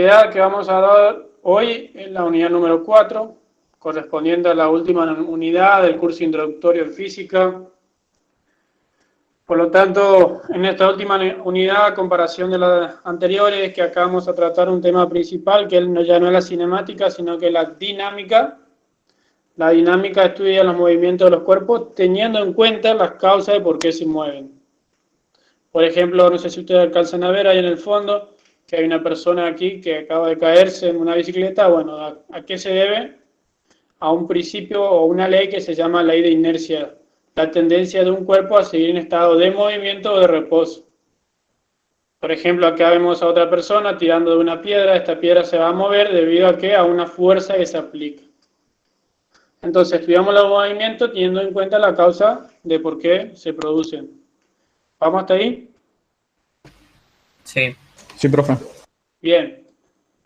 actividad que vamos a dar hoy es la unidad número 4, correspondiente a la última unidad del curso introductorio en física. Por lo tanto, en esta última unidad, a comparación de las anteriores, que acá vamos a tratar un tema principal, que ya no es la cinemática, sino que la dinámica. La dinámica estudia los movimientos de los cuerpos teniendo en cuenta las causas de por qué se mueven. Por ejemplo, no sé si ustedes alcanzan a ver ahí en el fondo que hay una persona aquí que acaba de caerse en una bicicleta. Bueno, ¿a qué se debe? A un principio o una ley que se llama ley de inercia, la tendencia de un cuerpo a seguir en estado de movimiento o de reposo. Por ejemplo, acá vemos a otra persona tirando de una piedra. Esta piedra se va a mover debido a que a una fuerza que se aplica. Entonces, estudiamos los movimientos teniendo en cuenta la causa de por qué se producen. ¿Vamos hasta ahí? Sí. Sí, profe. Bien.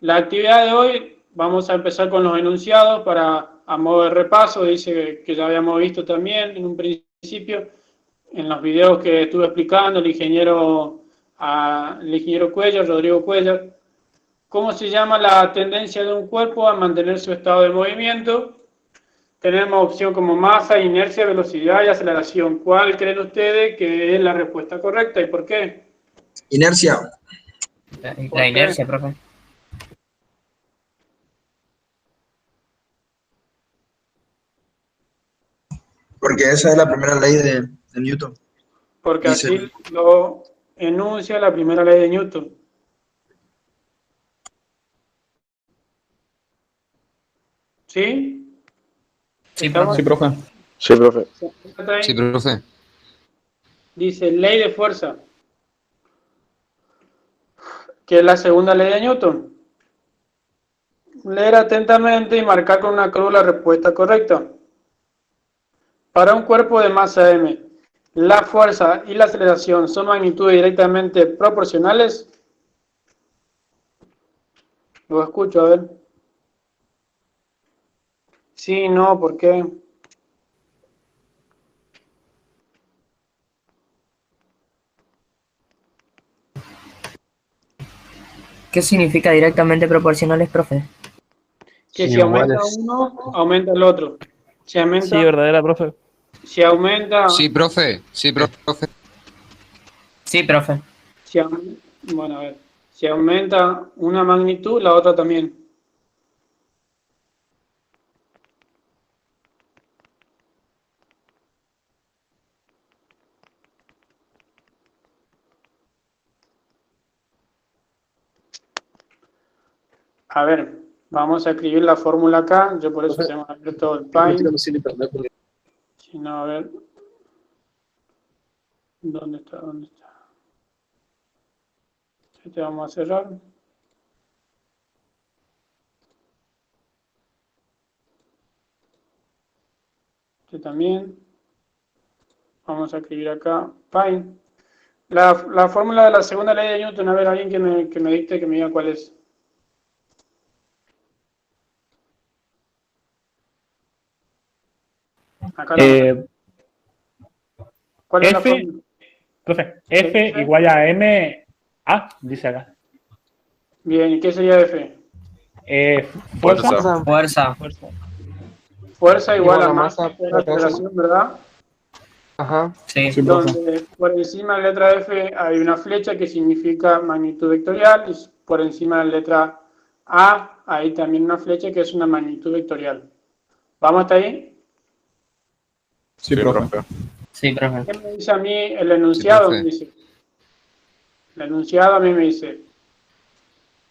La actividad de hoy, vamos a empezar con los enunciados a modo de repaso. Dice que ya habíamos visto también en un principio, en los videos que estuve explicando, el ingeniero Cuellar, Rodrigo Cuellar, cómo se llama la tendencia de un cuerpo a mantener su estado de movimiento. Tenemos opción como masa, inercia, velocidad y aceleración. ¿Cuál creen ustedes que es la respuesta correcta y por qué? Inercia. La inercia, profe. Porque esa es la primera ley de Newton. Porque Dice, así lo enuncia la primera ley de Newton. ¿Sí? Sí, profe. Sí, profe. Sí, profe. Sí, profe. Dice ley de fuerza, que es la segunda ley de Newton. Leer atentamente y marcar con una cruz la respuesta correcta. Para un cuerpo de masa m, la fuerza y la aceleración son magnitudes directamente proporcionales. Lo escucho, a ver. Sí, no, ¿por qué? ¿Qué significa directamente proporcionales, profe? Que Sí, si aumenta iguales. uno, aumenta el otro. Si aumenta, Sí, verdadera, profe. si aumenta, Sí, profe. Sí, profe. Sí, profe. bueno, a ver, si aumenta una magnitud, la otra también. A ver, vamos a escribir la fórmula acá. Yo por eso tengo abierto el Paint. Si no, a ver. ¿Dónde está? ¿Dónde está? Este vamos a cerrar. Este también. Vamos a escribir acá Paint. La fórmula de la segunda ley de Newton, a ver, alguien que me dicte, que me diga cuál es. Acá no. ¿Cuál es la F, fórmula? profe, F igual a M, A, dice acá. Bien, ¿y qué sería F? Fuerza. Fuerza. Fuerza igual a masa masa por por aceleración, ¿verdad? Ajá. Sí. Sí, profe. Donde por encima de la letra F hay una flecha que significa magnitud vectorial, y por encima de la letra A hay también una flecha que es una magnitud vectorial. ¿Vamos hasta ahí? Sí, profe. Sí, profe. ¿Qué me dice a mí el enunciado? profe. Me dice, el enunciado a mí me dice,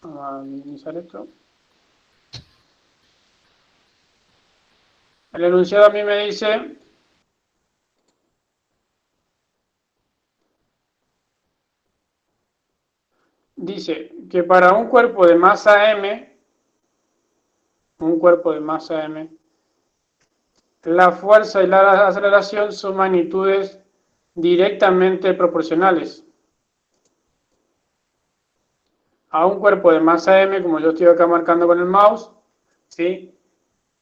vamos a minimizar esto. El enunciado a mí me dice que para un cuerpo de masa m, la fuerza y la aceleración son magnitudes directamente proporcionales. A un cuerpo de masa m, como yo estoy acá marcando con el mouse, ¿sí?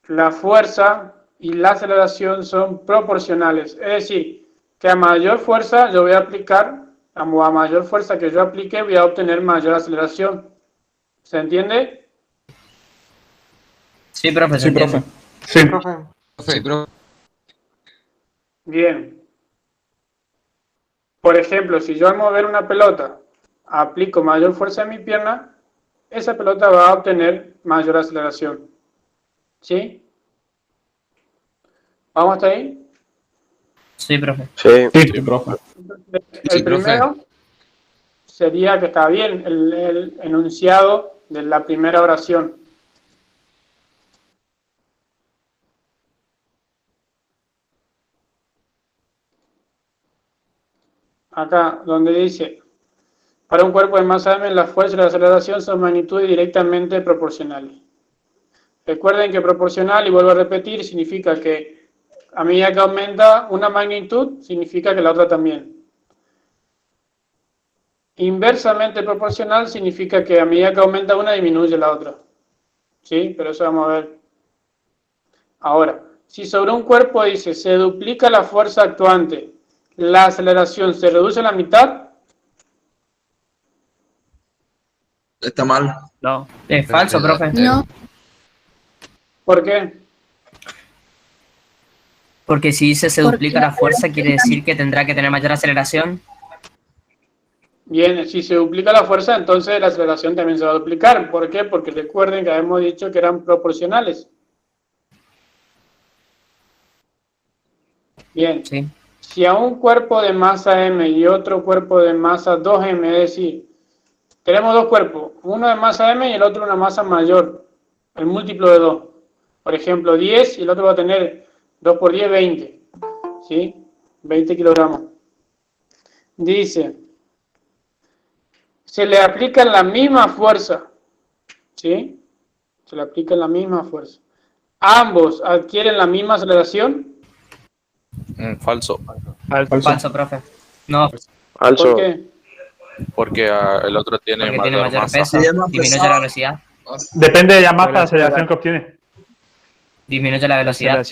La fuerza y la aceleración son proporcionales. Es decir, que a mayor fuerza yo voy a aplicar, a mayor fuerza que yo aplique, voy a obtener mayor aceleración. ¿Se entiende? Sí, profe, se Sí, entiende. profe. Sí. Profe. Sí, profe. Bien. Por ejemplo, si yo al mover una pelota aplico mayor fuerza en mi pierna, esa pelota va a obtener mayor aceleración. ¿Sí? ¿Vamos hasta ahí? Sí, profe. Sí. Sí, profe. El Sí, profe. primero sería que está bien el enunciado de la primera oración. Acá, donde dice, para un cuerpo de masa m, la fuerza y la aceleración son magnitudes directamente proporcionales. Recuerden que proporcional, y vuelvo a repetir, significa que a medida que aumenta una magnitud, significa que la otra también. Inversamente proporcional significa que a medida que aumenta una, disminuye la otra. ¿Sí? Pero eso vamos a ver. Ahora, si sobre un cuerpo dice, se duplica la fuerza actuante, la aceleración se reduce a la mitad, Está mal. No. Es falso, profe. No. ¿por qué? Porque si dice se duplica la fuerza, quiere decir que tendrá que tener mayor aceleración. Bien, si se duplica la fuerza, entonces la aceleración también se va a duplicar. ¿Por qué? Porque recuerden que habíamos dicho que eran proporcionales. Bien, Sí. si a un cuerpo de masa m y otro cuerpo de masa 2m, es decir, tenemos dos cuerpos, uno de masa m y el otro una masa mayor, el múltiplo de 2. Por ejemplo, 10 y el otro va a tener 2 por 10, 20. ¿Sí? 20 kilogramos. Dice, se le aplica la misma fuerza. ¿Sí? Se le aplica la misma fuerza. ¿Ambos adquieren la misma aceleración? Falso, Falso, profe. No, ¿Por Falso. qué? porque el otro tiene porque tiene mayor mayor masa. peso. Sí, es más Disminuye pesado. la velocidad. Depende de la masa de aceleración que obtiene. Disminuye la velocidad.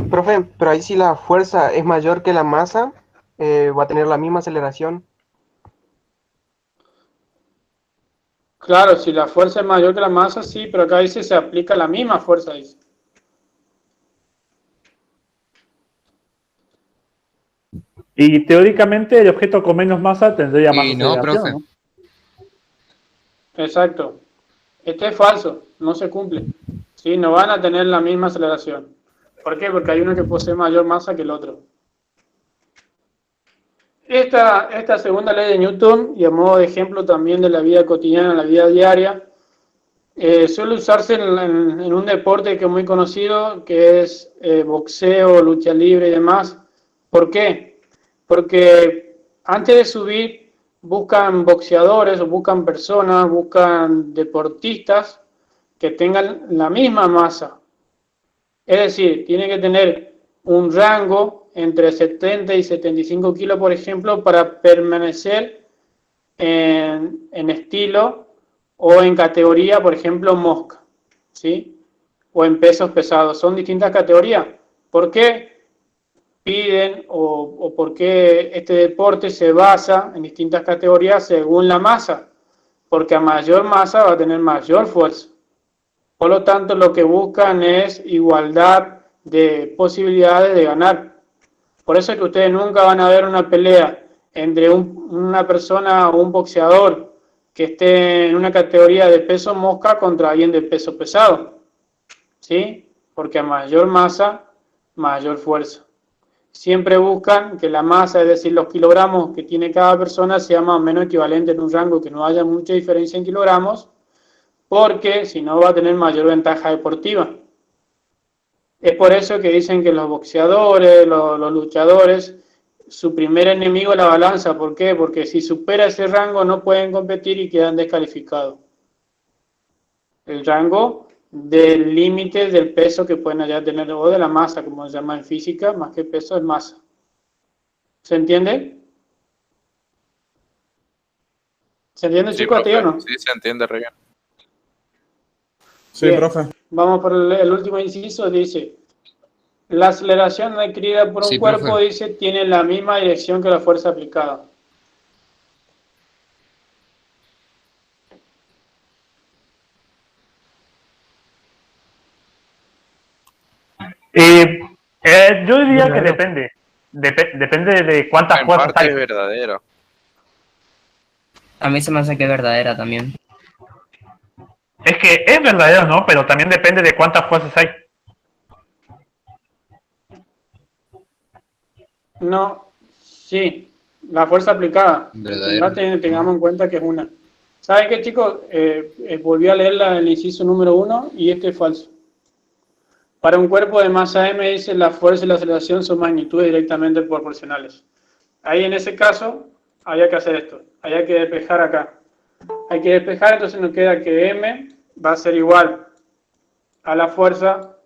Profe, pero ahí si la fuerza es mayor que la masa, va a tener la misma aceleración. Claro, si la fuerza es mayor que la masa, sí, pero acá dice se aplica la misma fuerza, dice. Y teóricamente el objeto con menos masa tendría más Y no, aceleración, profe. ¿no? Exacto. Este es falso, no se cumple. ¿Sí? No van a tener la misma aceleración. ¿Por qué? Porque hay uno que posee mayor masa que el otro. Esta segunda ley de Newton, y a modo de ejemplo también de la vida cotidiana, la vida diaria, suele usarse en un deporte que es muy conocido, que es boxeo, lucha libre y demás. ¿Por qué? Porque antes de subir buscan boxeadores o buscan personas, buscan deportistas que tengan la misma masa. Es decir, tiene que tener un rango entre 70 y 75 kilos, por ejemplo, para permanecer en estilo o en categoría, por ejemplo, mosca, ¿sí? O en pesos pesados. Son distintas categorías. ¿Por qué piden o por qué este deporte se basa en distintas categorías según la masa? Porque a mayor masa va a tener mayor fuerza. Por lo tanto, lo que buscan es igualdad de posibilidades de ganar. Por eso es que ustedes nunca van a ver una pelea entre una persona o un boxeador que esté en una categoría de peso mosca contra alguien de peso pesado. ¿Sí? Porque a mayor masa, mayor fuerza. Siempre buscan que la masa, es decir, los kilogramos que tiene cada persona, sea más o menos equivalente en un rango, que no haya mucha diferencia en kilogramos, porque si no va a tener mayor ventaja deportiva. Es por eso que dicen que los boxeadores, los luchadores, su primer enemigo es la balanza. ¿Por qué? Porque si supera ese rango no pueden competir y quedan descalificados. El rango del límite del peso que pueden allá tener, o de la masa, como se llama en física, más que peso es masa. ¿Se entiende? ¿Se entiende, Sí, chicos, a ti o profe. no? Sí, se entiende re bien. Sí, Bien. profe. Vamos por el último inciso, dice, la aceleración adquirida por un Sí, cuerpo, profe. dice, tiene la misma dirección que la fuerza aplicada. Yo diría que Verdadero. depende. Depende de cuántas En fuerzas parte hay. es verdadero. A mí se me hace que es verdadera también. Es que es verdadero, ¿no? Pero también depende de cuántas fuerzas hay. No, sí, la fuerza aplicada. Verdadero. Tengamos en cuenta que es una. ¿Saben qué, chicos? Volví a leer el inciso número 1 y este es falso. Para un cuerpo de masa m, dice la fuerza y la aceleración son magnitudes directamente proporcionales. Ahí en ese caso, había que hacer esto. Había que despejar acá. Hay que despejar, entonces nos queda que m va a ser igual a la fuerza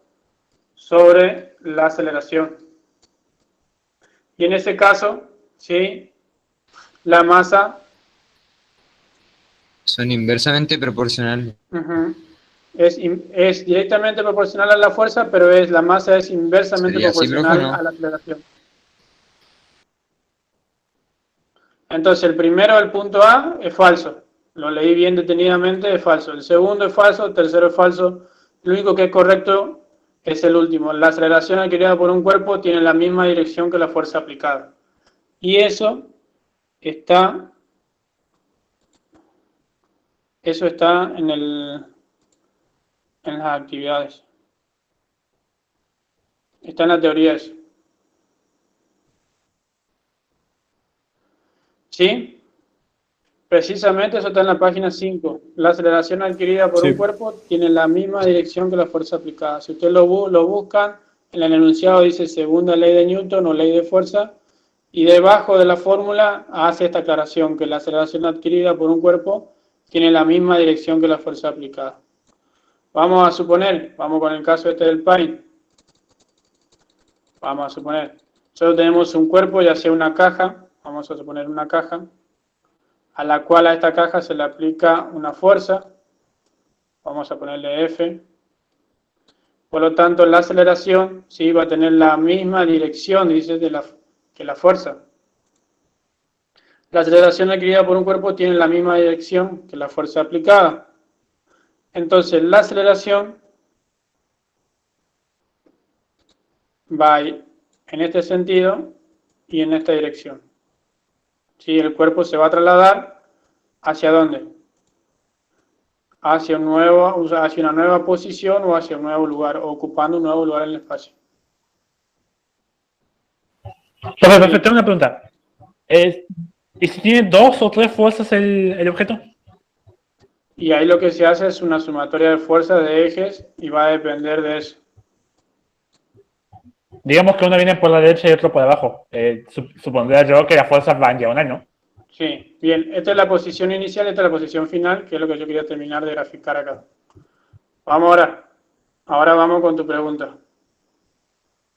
sobre la aceleración. Y en ese caso, ¿sí? La masa Son inversamente proporcionales. es directamente proporcional a la fuerza, pero la masa es inversamente ¿Sería así, profe, o proporcional no? a la aceleración. Entonces, el primero, el punto A, es falso. Lo leí bien detenidamente, es falso. El segundo es falso, el tercero es falso. Lo único que es correcto es el último. La aceleración adquirida por un cuerpo tiene la misma dirección que la fuerza aplicada. Y eso está en las actividades. Está en la teoría eso. ¿Sí? Precisamente eso está en la página 5. La aceleración adquirida por un cuerpo tiene la misma dirección que la fuerza aplicada. Si ustedes lo buscan, en el enunciado dice segunda ley de Newton o ley de fuerza, y debajo de la fórmula hace esta aclaración, que la aceleración adquirida por un cuerpo tiene la misma dirección que la fuerza aplicada. Vamos a suponer, vamos con el caso este del Paint. Vamos a suponer, solo tenemos un cuerpo, ya sea una caja, vamos a suponer una caja, a la cual a esta caja se le aplica una fuerza, vamos a ponerle F. Por lo tanto, la aceleración sí va a tener la misma dirección, dice, que la fuerza. La aceleración adquirida por un cuerpo tiene la misma dirección que la fuerza aplicada. Entonces, la aceleración va a ir en este sentido y en esta dirección. ¿Sí? El cuerpo se va a trasladar ¿hacia dónde? Hacia una nueva posición o hacia un nuevo lugar, ocupando un nuevo lugar en el espacio. Entonces, tengo una pregunta. ¿Y si tiene dos o tres fuerzas el objeto? Y ahí lo que se hace es una sumatoria de fuerzas de ejes y va a depender de eso. Digamos que uno viene por la derecha y otro por abajo. Supondría yo que las fuerzas van diagonal, ¿no? Sí, bien, esta es la posición inicial, esta es la posición final, que es lo que yo quería terminar de graficar acá. Vamos ahora vamos con tu pregunta.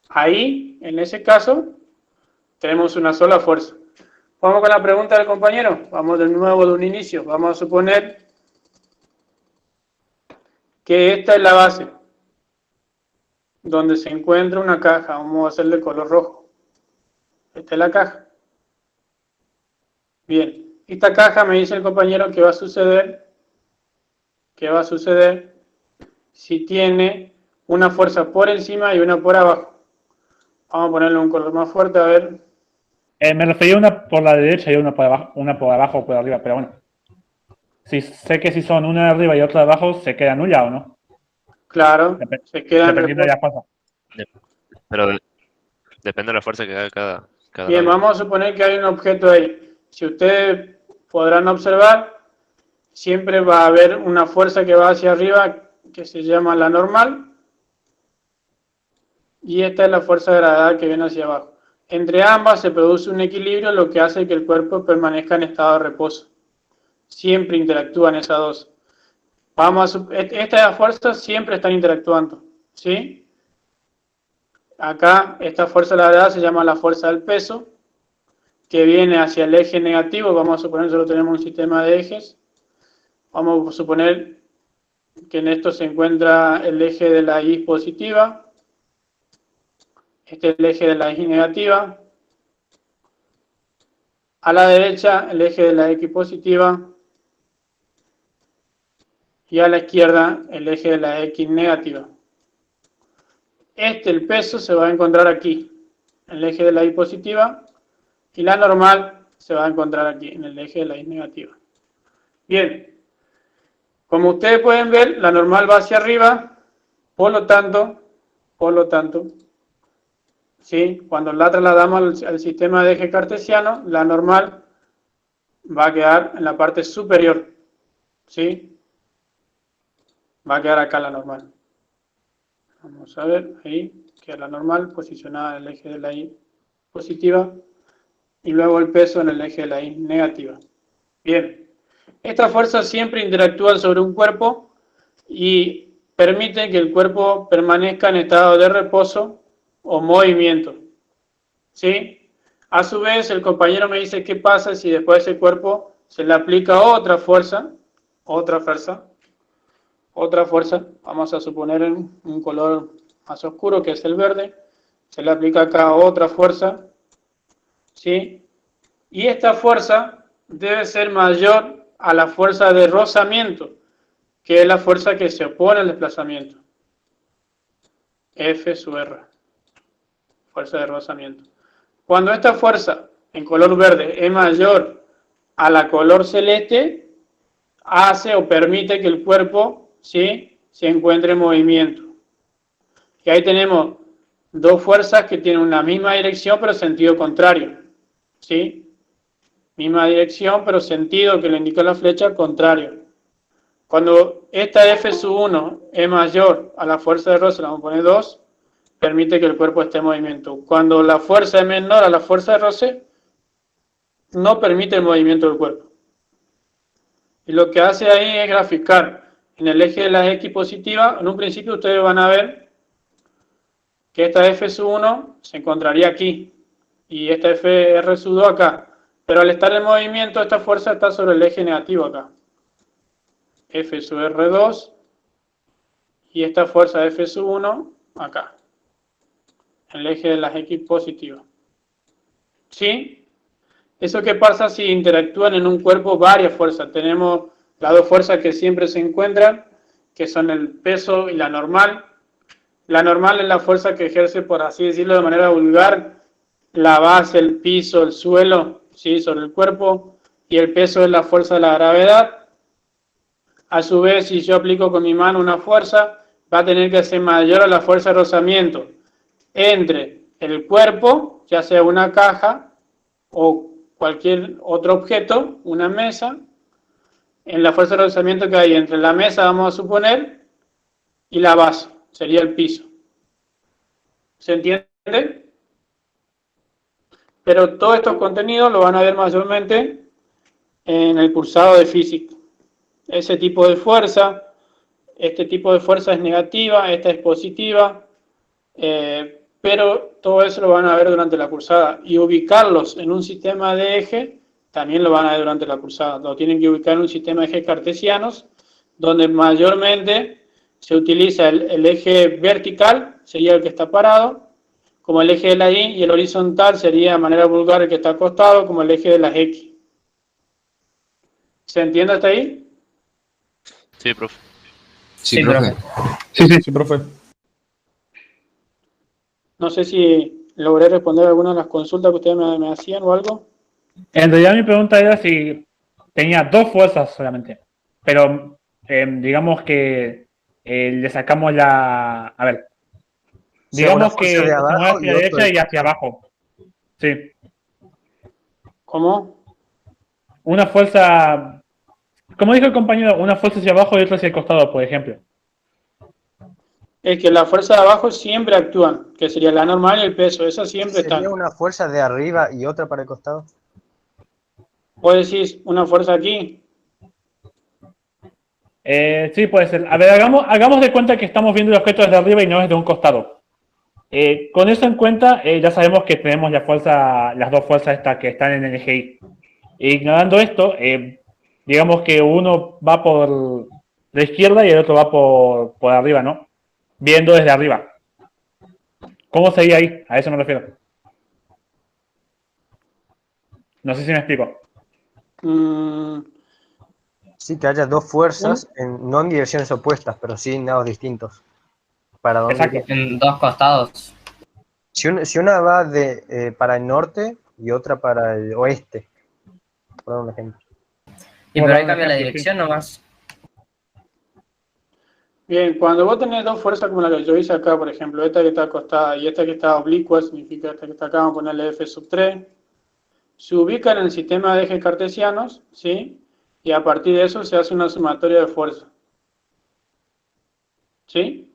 Ahí, en ese caso, tenemos una sola fuerza. Vamos con la pregunta del compañero, vamos de nuevo de un inicio. Vamos a suponer que esta es la base, donde se encuentra una caja, vamos a hacerle color rojo. Esta es la caja. Bien, esta caja me dice el compañero que va a suceder si tiene una fuerza por encima y una por abajo. Vamos a ponerle un color más fuerte, a ver. Me refería a una por la derecha y una por abajo o por arriba, pero bueno. Sé que si son una arriba y otra abajo, ¿se queda nula o no? Claro, se queda en Dependiendo de reposo. la fuerza. Pero depende de la fuerza que haga cada Bien, lado. vamos a suponer que hay un objeto ahí. Si ustedes podrán observar, siempre va a haber una fuerza que va hacia arriba, que se llama la normal, y esta es la fuerza de gravedad que viene hacia abajo. Entre ambas se produce un equilibrio, lo que hace que el cuerpo permanezca en estado de reposo. Siempre interactúan esas dos. Estas fuerzas siempre están interactuando, ¿sí? Acá, esta fuerza de la gravedad se llama la fuerza del peso, que viene hacia el eje negativo. Vamos a suponer que solo tenemos un sistema de ejes. Vamos a suponer que en esto se encuentra el eje de la Y positiva. Este es el eje de la Y negativa. A la derecha, el eje de la X positiva. Y a la izquierda, el eje de la X negativa. el peso se va a encontrar aquí, en el eje de la Y positiva, y la normal se va a encontrar aquí, en el eje de la Y negativa. Bien, como ustedes pueden ver, la normal va hacia arriba, por lo tanto, ¿sí? Cuando la trasladamos al sistema de eje cartesiano, la normal va a quedar en la parte superior, ¿sí? Va a quedar acá la normal. Vamos a ver, ahí queda la normal posicionada en el eje de la Y positiva y luego el peso en el eje de la Y negativa. Bien, estas fuerzas siempre interactúan sobre un cuerpo y permiten que el cuerpo permanezca en estado de reposo o movimiento, ¿sí? A su vez, el compañero me dice qué pasa si después a ese cuerpo se le aplica otra fuerza, vamos a suponer un color más oscuro que es el verde, se le aplica acá otra fuerza, ¿sí? Y esta fuerza debe ser mayor a la fuerza de rozamiento, que es la fuerza que se opone al desplazamiento. F sub R, fuerza de rozamiento. Cuando esta fuerza en color verde es mayor a la color celeste, hace o permite que el cuerpo, ¿sí?, se encuentre en movimiento. Y ahí tenemos dos fuerzas que tienen una misma dirección pero sentido contrario, ¿sí? Misma dirección pero sentido que le indica la flecha contrario. Cuando esta F sub 1 es mayor a la fuerza de roce, la vamos a poner 2, permite que el cuerpo esté en movimiento. Cuando la fuerza es menor a la fuerza de roce, no permite el movimiento del cuerpo. Y lo que hace ahí es graficar en el eje de la X positiva. En un principio ustedes van a ver que esta F sub 1 se encontraría aquí y esta FR sub 2 acá. Pero al estar en movimiento, esta fuerza está sobre el eje negativo acá. F sub R2 y esta fuerza F sub 1 acá, en el eje de las X positivas. ¿Sí? ¿Eso qué pasa si interactúan en un cuerpo varias fuerzas? Tenemos las dos fuerzas que siempre se encuentran, que son el peso y la normal. La normal es la fuerza que ejerce, por así decirlo de manera vulgar, la base, el piso, el suelo, ¿sí?, sobre el cuerpo, y el peso es la fuerza de la gravedad. A su vez, si yo aplico con mi mano una fuerza, va a tener que ser mayor a la fuerza de rozamiento entre el cuerpo, ya sea una caja o cualquier otro objeto, una mesa, en la fuerza de rozamiento que hay entre la mesa, vamos a suponer, y la base, sería el piso. ¿Se entiende? Pero todos estos contenidos lo van a ver mayormente en el cursado de física. Ese tipo de fuerza, este tipo de fuerza es negativa, esta es positiva, pero todo eso lo van a ver durante la cursada. Y ubicarlos en un sistema de eje, también lo van a ver durante la cursada. Lo tienen que ubicar en un sistema de ejes cartesianos, donde mayormente se utiliza el eje vertical, sería el que está parado, como el eje de la Y, y el horizontal sería de manera vulgar el que está acostado, como el eje de las X. ¿Se entiende hasta ahí? Sí, profe. Sí, profe. Sí, profe. No sé si logré responder alguna de las consultas que ustedes me hacían o algo. En realidad mi pregunta era si tenía dos fuerzas solamente, pero digamos que le sacamos la... A ver, digamos que de abajo hacia la derecha y hacia abajo. Sí. ¿Cómo? Una fuerza, como dijo el compañero, una fuerza hacia abajo y otra hacia el costado, por ejemplo. Es que las fuerzas de abajo siempre actúan, que sería la normal y el peso, esas siempre están. ¿Sería una fuerza de arriba y otra para el costado? ¿Vos decís una fuerza aquí? Sí, puede ser. A ver, hagamos de cuenta que estamos viendo el objeto desde arriba y no desde un costado. Con eso en cuenta, ya sabemos que tenemos las dos fuerzas estas que están en el eje Y. Ignorando esto, digamos que uno va por la izquierda y el otro va por arriba, ¿no? Viendo desde arriba. ¿Cómo sería ahí? A eso me refiero. No sé si me explico. Sí, que haya dos fuerzas, no en direcciones opuestas, pero sí en lados distintos. ¿Para dónde Exacto. iría? En dos costados. Si una va para el norte y otra para el oeste, por dar un ejemplo. Y Por pero dar ahí un cambia la ejemplo, sí. dirección nomás. Bien, cuando vos tenés dos fuerzas como la que yo hice acá, por ejemplo, esta que está acostada y esta que está oblicua, significa esta que está acá, vamos a ponerle F sub 3, se ubican en el sistema de ejes cartesianos, ¿sí? Y a partir de eso se hace una sumatoria de fuerza. ¿Sí?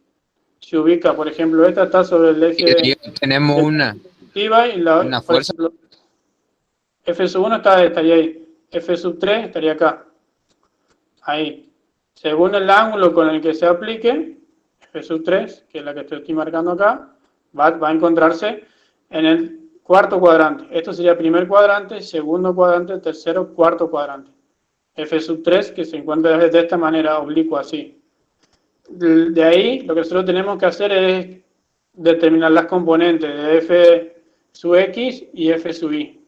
Se ubica, por ejemplo, esta está sobre el Y eje tenemos una directiva y la, por fuerza. ejemplo, F sub 1 estaría ahí, F sub 3 estaría acá, ahí. Según el ángulo con el que se aplique, F sub 3, que es la que estoy marcando acá, va a encontrarse en el cuarto cuadrante. Esto sería primer cuadrante, segundo cuadrante, tercero, cuarto cuadrante. F sub 3 que se encuentra de esta manera, oblicua, así. De ahí, lo que nosotros tenemos que hacer es determinar las componentes de F sub X y F sub Y.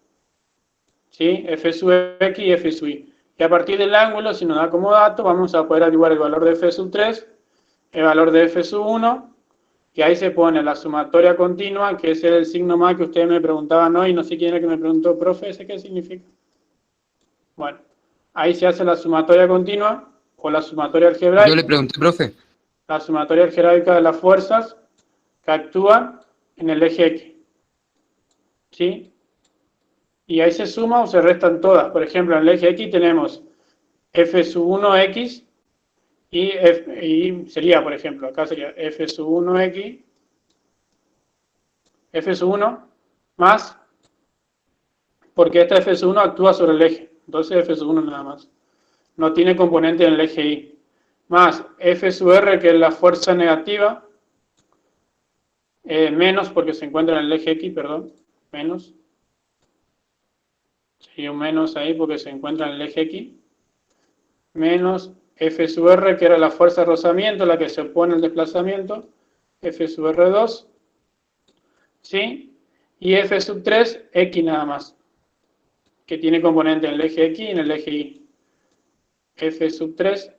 ¿Sí? F sub X y F sub Y. Y a partir del ángulo, si nos da como dato, vamos a poder averiguar el valor de F sub 3, el valor de F sub 1, y ahí se pone la sumatoria continua, que es el signo más que ustedes me preguntaban hoy, no sé quién era que me preguntó, profe, ¿ese qué significa? Bueno, ahí se hace la sumatoria continua, o la sumatoria algebraica. Yo le pregunté, profe. La sumatoria algebraica de las fuerzas que actúan en el eje X. ¿Sí? Y ahí se suma o se restan todas. Por ejemplo, en el eje X tenemos F sub 1X y sería, por ejemplo, acá sería F sub 1X, F sub 1 más, porque esta F sub 1 actúa sobre el eje. Entonces F sub 1 nada más. No tiene componente en el eje Y. Más F sub R, que es la fuerza negativa, menos porque se encuentra en el eje X, perdón, menos. Sería un menos ahí porque se encuentra en el eje X. Menos F sub R, que era la fuerza de rozamiento, la que se opone al desplazamiento. F sub R2. ¿Sí? Y F sub 3, X nada más. Que tiene componente en el eje X y en el eje Y. F sub 3,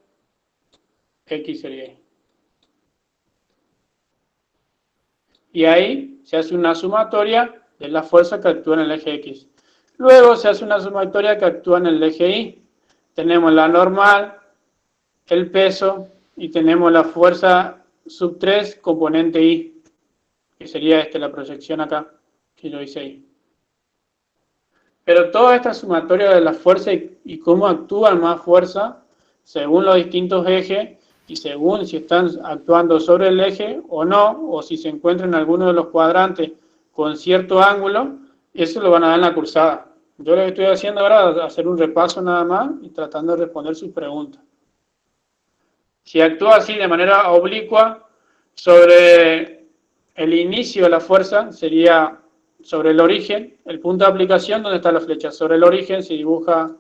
X sería ahí. Y ahí se hace una sumatoria de la fuerza que actúa en el eje X. Luego se hace una sumatoria que actúa en el eje Y. Tenemos la normal, el peso y tenemos la fuerza sub 3 componente Y, que sería la proyección acá, que yo hice ahí. Pero toda esta sumatoria de la fuerza y cómo actúan más fuerza, según los distintos ejes, y según si están actuando sobre el eje o no, o si se encuentran en alguno de los cuadrantes con cierto ángulo, eso lo van a dar en la cursada. Yo lo que estoy haciendo ahora es hacer un repaso nada más y tratando de responder sus preguntas. Si actúa así de manera oblicua sobre el inicio de la fuerza, sería sobre el origen, el punto de aplicación donde está la flecha. Sobre el origen se dibuja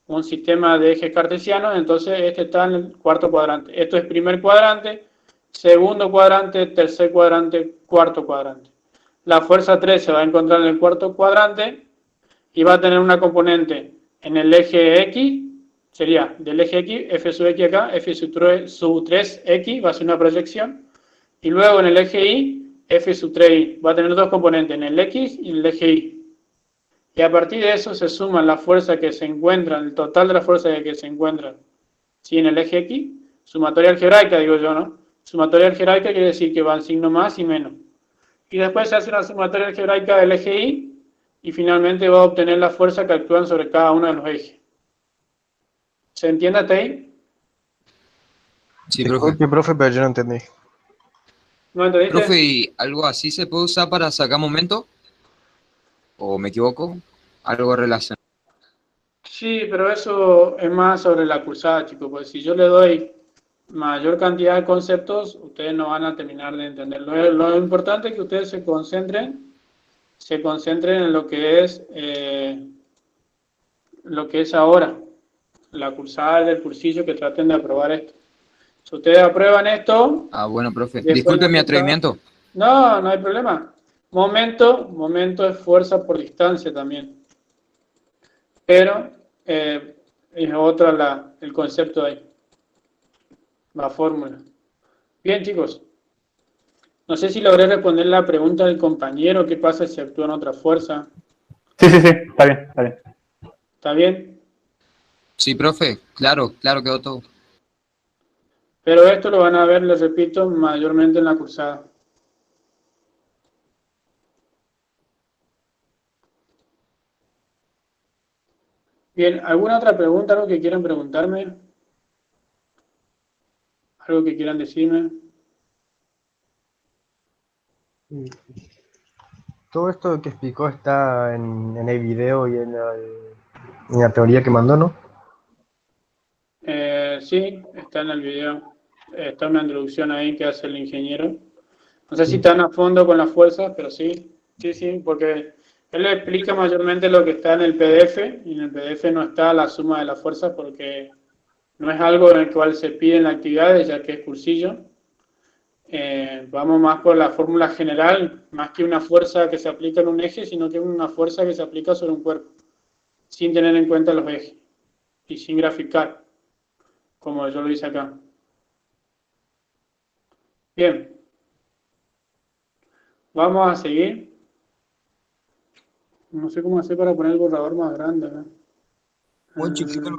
un sistema de ejes cartesianos, entonces este está en el cuarto cuadrante. Esto es primer cuadrante, segundo cuadrante, tercer cuadrante, cuarto cuadrante. La fuerza 3 se va a encontrar en el cuarto cuadrante y va a tener una componente en el eje X, sería del eje X, F sub X acá, F sub 3X, va a ser una proyección, y luego en el eje Y, F sub 3Y, va a tener dos componentes, en el X y en el eje Y. Y a partir de eso se suman las fuerzas que se encuentran, el total de las fuerzas que se encuentran, ¿sí? En el eje X, sumatoria algebraica, digo yo, ¿no? Sumatoria algebraica quiere decir que van signo más y menos. Y después se hace una sumatoria algebraica del eje Y, y finalmente va a obtener la fuerza que actúan sobre cada uno de los ejes. ¿Se entiende hasta ahí? Sí, profe. Disculpe, profe, pero yo no entendí. ¿No entendiste? Profe, ¿y algo así se puede usar para sacar momento? ¿O me equivoco? Algo relacionado. Sí, pero eso es más sobre la cursada, chicos, porque si yo le doy mayor cantidad de conceptos, ustedes no van a terminar de entender. Lo importante es que ustedes se concentren en lo que es ahora, la cursada del cursillo, que traten de aprobar esto. Si ustedes aprueban esto... Ah, bueno, profe. después Disculpe la mi cursada- atrevimiento. No, no hay problema. Momento es fuerza por distancia también. Pero es otra el concepto ahí. La fórmula. Bien, chicos. No sé si logré responder la pregunta del compañero, ¿qué pasa si actúan otra fuerza? Sí, sí, sí, está bien, está bien. ¿Está bien? Sí, profe, claro, claro quedó todo. Pero esto lo van a ver, les repito, mayormente en la cursada. Bien, ¿alguna otra pregunta, algo que quieran preguntarme? ¿Algo que quieran decirme? Todo esto que explicó está en el video y en la teoría que mandó, ¿no? Sí, está en el video. Está una introducción ahí que hace el ingeniero. No sé si Sí. están a fondo con las fuerzas, pero sí, sí, sí, porque él le explica mayormente lo que está en el PDF, y en el PDF no está la suma de las fuerzas porque no es algo en el cual se piden las actividades, ya que es cursillo. Vamos más por la fórmula general, más que una fuerza que se aplica en un eje, sino que una fuerza que se aplica sobre un cuerpo, sin tener en cuenta los ejes y sin graficar, como yo lo hice acá. Bien, vamos a seguir. No sé cómo hacer para poner el borrador más grande, ¿no? Muy chiquito.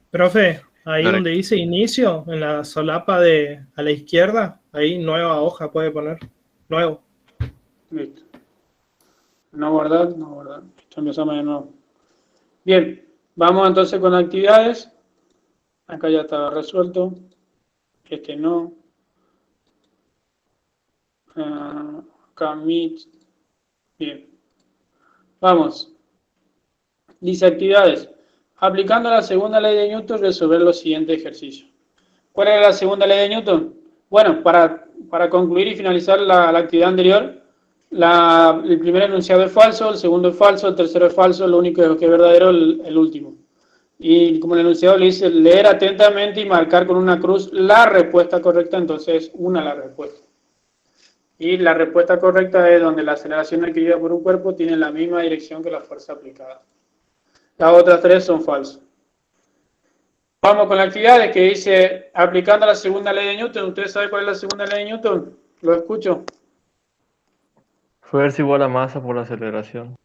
Profe, ahí Dale. donde dice inicio, en la solapa de a la izquierda, ahí nueva hoja puede poner. Nuevo. Listo. No guardar, no guardar. Listo, empezamos de nuevo. Bien, vamos entonces con actividades. Acá ya estaba resuelto. Este no. Acá meet. Bien. Vamos. Dice actividades. Aplicando la segunda ley de Newton, resolver los siguientes ejercicios. ¿Cuál era la segunda ley de Newton? Bueno, para concluir y finalizar la actividad anterior, el primer enunciado es falso, el segundo es falso, el tercero es falso, lo único que es verdadero es el último. Y como el enunciado le dice leer atentamente y marcar con una cruz la respuesta correcta, entonces una la respuesta. Y la respuesta correcta es donde la aceleración adquirida por un cuerpo tiene la misma dirección que la fuerza aplicada. Las otras tres son falsas. Vamos con la actividad que dice, aplicando la segunda ley de Newton. ¿Ustedes saben cuál es la segunda ley de Newton? Lo escucho. Fuerza igual a masa por aceleración.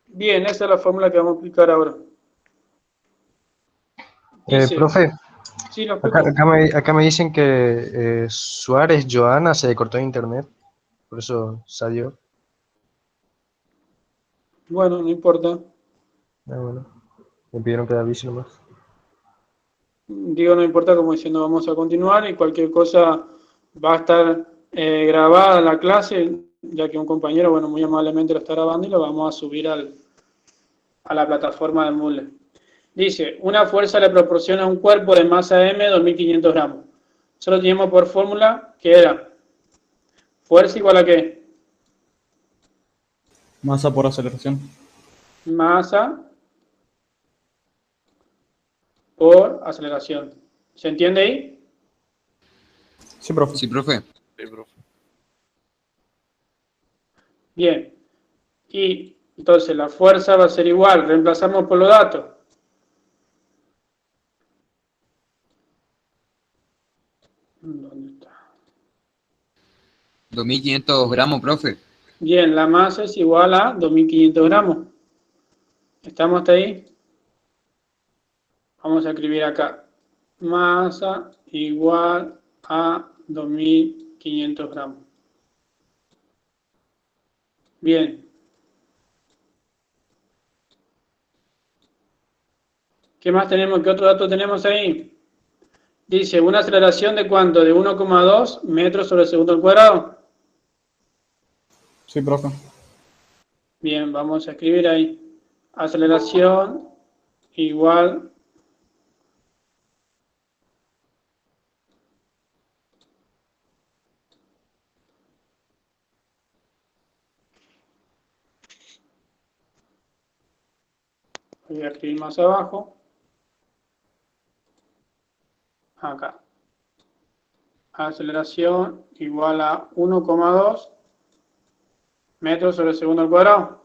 Bien, esa es la fórmula que vamos a aplicar ahora. Dice, Profe, sí, lo escucho. acá me dicen que Suárez Joana se cortó en internet, por eso salió. Bueno, no importa. Bueno, me pidieron que avise nomás. Digo, no importa, como diciendo, vamos a continuar y cualquier cosa va a estar grabada la clase, ya que un compañero, bueno, muy amablemente lo está grabando y lo vamos a subir a la plataforma de Moodle. Dice, una fuerza le proporciona a un cuerpo de masa M 2.500 gramos. Solo teníamos por fórmula que era fuerza igual a ¿qué? Masa por aceleración. Masa por aceleración. ¿Se entiende ahí? Sí, profe. Sí, profe. Sí, profe. Bien. Y entonces la fuerza va a ser igual. Reemplazamos por los datos. ¿Dónde está? 2500 gramos, profe. Bien, la masa es igual a 2.500 gramos. ¿Estamos hasta ahí? Vamos a escribir acá. Masa igual a 2.500 gramos. Bien. ¿Qué más tenemos? ¿Qué otro dato tenemos ahí? Dice, ¿una aceleración de cuánto? De 1,2 metros sobre segundo al cuadrado. Sí, profe. Bien, vamos a escribir ahí. Aceleración igual voy a escribir más abajo. Acá. Aceleración igual a 1,2 metros sobre segundo al cuadrado.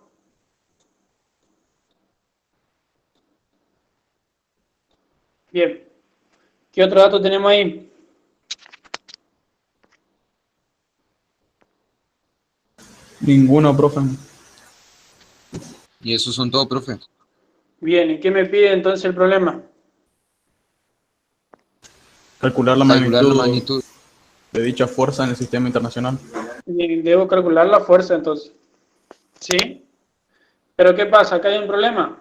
Bien. ¿Qué otro dato tenemos ahí? Ninguno, profe. Y esos son todos, profe. Bien, ¿y qué me pide entonces el problema? Calcular la Calcular la magnitud magnitud. de dicha fuerza en el sistema internacional. Bien, debo calcular la fuerza entonces. ¿Sí? Pero ¿qué pasa? Acá hay un problema.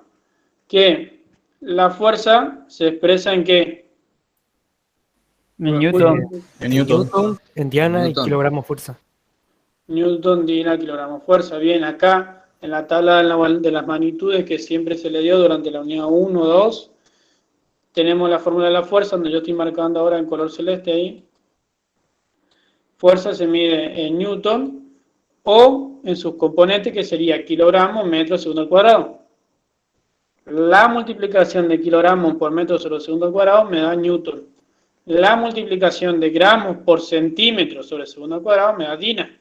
Que la fuerza se expresa en ¿qué? En Newton. En Newton. En Diana Newton. y kilogramos fuerza. Newton, Dina, kilogramo fuerza. Bien, acá en la tabla de las magnitudes que siempre se le dio durante la unidad 1, 2, tenemos la fórmula de la fuerza, donde yo estoy marcando ahora en color celeste ahí. Fuerza se mide en Newton o en sus componentes, que sería kilogramos, metro, segundo al cuadrado. La multiplicación de kilogramos por metro sobre segundo al cuadrado me da Newton. La multiplicación de gramos por centímetro sobre segundo al cuadrado me da Dina.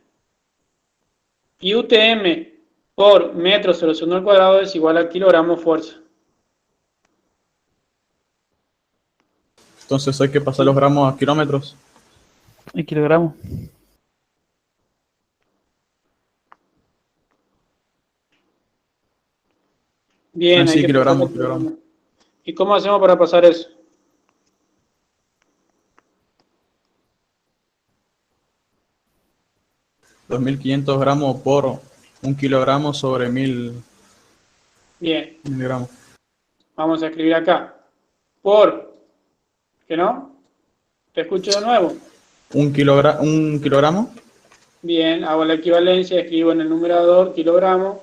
Y UTM por metro sobre segundo al cuadrado es igual a kilogramo fuerza. Entonces hay que pasar los gramos a kilómetros. En kilogramos. Bien, Sí, hay que kilogramos, pasar- kilogramos. ¿Y cómo hacemos para pasar eso? Los 1500 gramos por 1 kilogramo sobre 1000 Bien, miligramos. vamos a escribir acá. Por, ¿qué no? Te escucho de nuevo. Un kilogramo Bien, hago la equivalencia, escribo en el numerador kilogramo,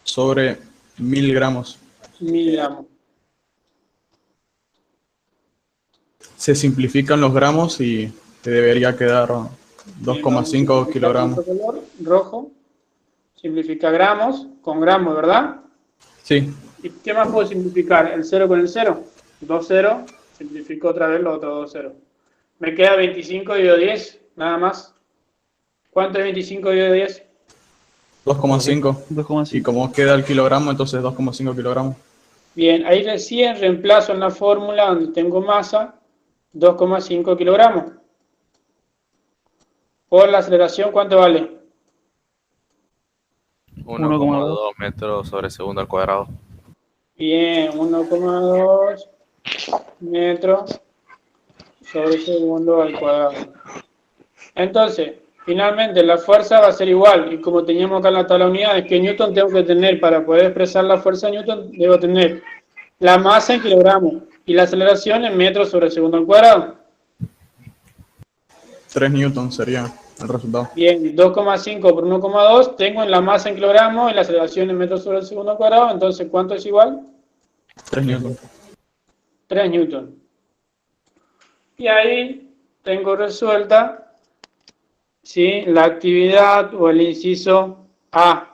sobre 1000 gramos. miligramo. Se simplifican los gramos y te debería quedar 2,5 kilogramos. Color rojo, simplifica gramos con gramos, ¿verdad? Sí, ¿Y qué más puedo simplificar? ¿El 0 con el 0? 2 0, simplifico otra vez los otros 2 0. Me queda 25 dividido 10, nada más. ¿Cuánto es 25 dividido 10? 2,5. 2,5. Y como queda el kilogramo, entonces 2,5 kilogramos. Bien, ahí recién reemplazo en la fórmula donde tengo masa 2,5 kilogramos. Por la aceleración, ¿cuánto vale? 1,2 metros sobre segundo al cuadrado. Bien, 1,2 metros sobre segundo al cuadrado. Entonces, finalmente la fuerza va a ser igual, y como teníamos acá en la tabla de unidades, que Newton tengo que tener para poder expresar la fuerza de Newton, debo tener la masa en kilogramos y la aceleración en metros sobre segundo al cuadrado. 3 newtons sería el resultado. Bien, 2,5 por 1,2, tengo en la masa en kilogramos y la aceleración en metros sobre el segundo al cuadrado, entonces ¿cuánto es igual? 3 newtons. 3 newton. Y ahí tengo resuelta, ¿sí?, la actividad o el inciso A.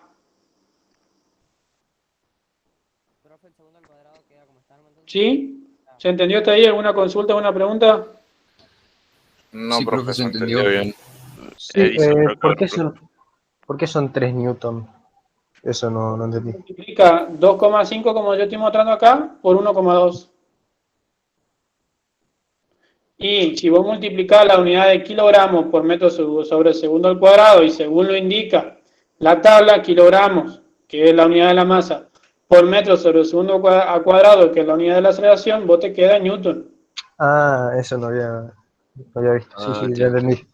¿Sí? ¿Se entendió hasta ahí? ¿Alguna consulta, alguna pregunta? No, Sí, profe, se entendió. entendió bien. Sí, Edison, creo que ¿por qué son 3 newton? Eso no entendí. Multiplica 2,5 como yo estoy mostrando acá por 1,2. Y si vos multiplicás la unidad de kilogramos por metro sobre segundo al cuadrado y según lo indica la tabla, kilogramos, que es la unidad de la masa, por metro sobre segundo al cuadrado, que es la unidad de la aceleración, vos te queda newton. Ah, eso no había visto. Sí, sí, ya entendí.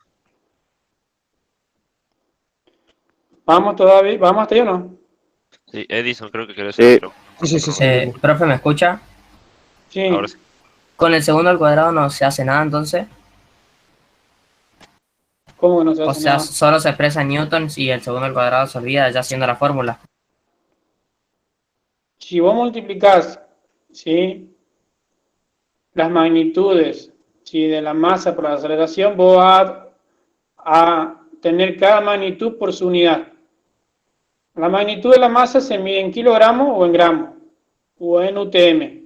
¿Vamos todavía? ¿Vamos hasta ahí o no? Sí, Edison creo que quiere decir. Sí. Profe, ¿me escucha? Sí. Ahora sí. Con el segundo al cuadrado no se hace nada entonces. ¿Cómo que no se hace O sea, nada? solo se expresa en newtons y el segundo al cuadrado se olvida ya haciendo la fórmula. Si vos multiplicás, ¿sí?, las magnitudes, ¿sí?, de la masa por la aceleración, vos vas a tener cada magnitud por su unidad. La magnitud de la masa se mide en kilogramos o en gramos, o en UTM.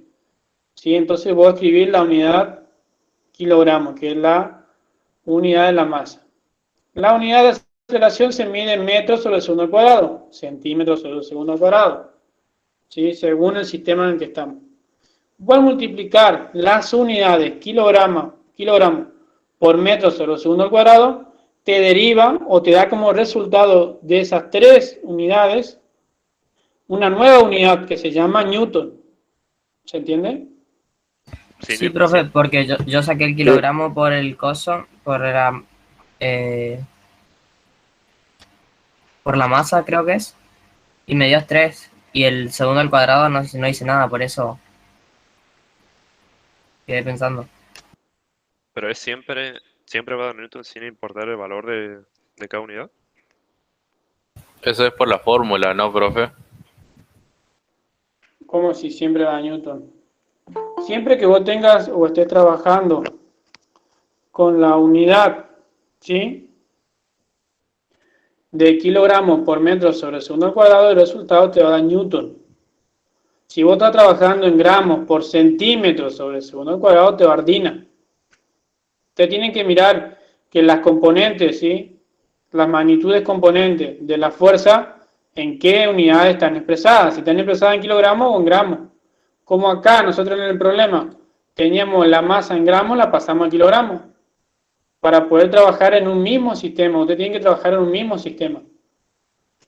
¿Sí? Entonces vos escribís la unidad kilogramo, que es la unidad de la masa. La unidad de aceleración se mide en metros sobre el segundo al cuadrado, centímetros sobre el segundo al cuadrado, ¿sí?, según el sistema en el que estamos. Voy a multiplicar las unidades kilogramo por metro sobre el segundo al cuadrado, te deriva o te da como resultado de esas 3 unidades una nueva unidad que se llama Newton. ¿Se entiende? Sí, profe, porque yo saqué el kilogramo por el coso, por la masa creo que es, y me dio 3, y el segundo al cuadrado no hice nada, por eso quedé pensando. Pero es siempre va a dar Newton sin importar el valor de cada unidad. Eso es por la fórmula, ¿no, profe? Como si siempre va a Newton. Siempre que vos tengas o estés trabajando con la unidad, ¿sí?, de kilogramos por metro sobre segundo al cuadrado, el resultado te va a dar Newton. Si vos estás trabajando en gramos por centímetro sobre segundo al cuadrado, te va a dar Dina. Ustedes tienen que mirar que las componentes, ¿sí?, las magnitudes componentes de la fuerza, en qué unidades están expresadas, si están expresadas en kilogramos o en gramos. Como acá nosotros en el problema teníamos la masa en gramos, la pasamos a kilogramos. Para poder trabajar en un mismo sistema, usted tiene que trabajar en un mismo sistema.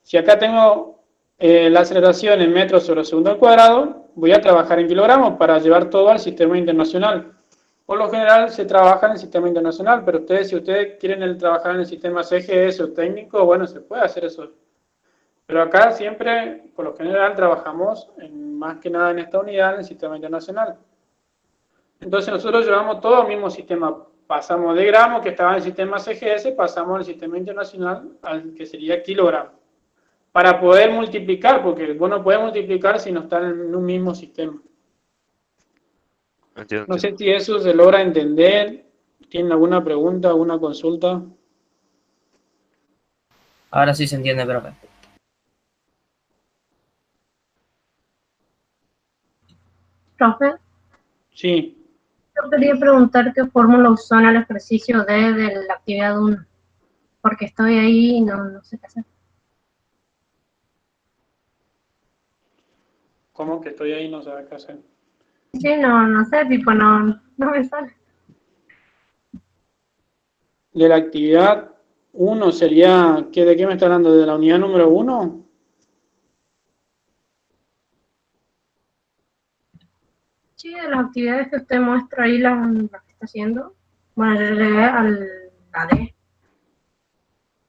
Si acá tengo la aceleración en metros sobre segundo al cuadrado, voy a trabajar en kilogramos para llevar todo al sistema internacional. Por lo general se trabaja en el sistema internacional, pero ustedes, si ustedes quieren trabajar en el sistema CGS o técnico, bueno, se puede hacer eso. Pero acá siempre, por lo general, trabajamos más que nada en esta unidad, en el sistema internacional. Entonces nosotros llevamos todo al mismo sistema. Pasamos de gramo, que estaba en el sistema CGS, pasamos al sistema internacional, al que sería kilogramo. Para poder multiplicar, porque vos no podés multiplicar si no están en un mismo sistema. Entiendo. No sé si eso se logra entender. ¿Tienen alguna pregunta, alguna consulta? Ahora sí se entiende, profe. Profe, Sí. yo quería preguntar qué fórmula usó en el ejercicio D de la actividad 1, porque estoy ahí y no sé qué hacer. ¿Cómo que estoy ahí y no sabe qué hacer? Sí, no sé, tipo, no me sale. De la actividad 1 sería, ¿de qué me está hablando? ¿De la unidad número 1? Sí, de las actividades que usted muestra ahí, las que está haciendo. Bueno, yo llegué a la D.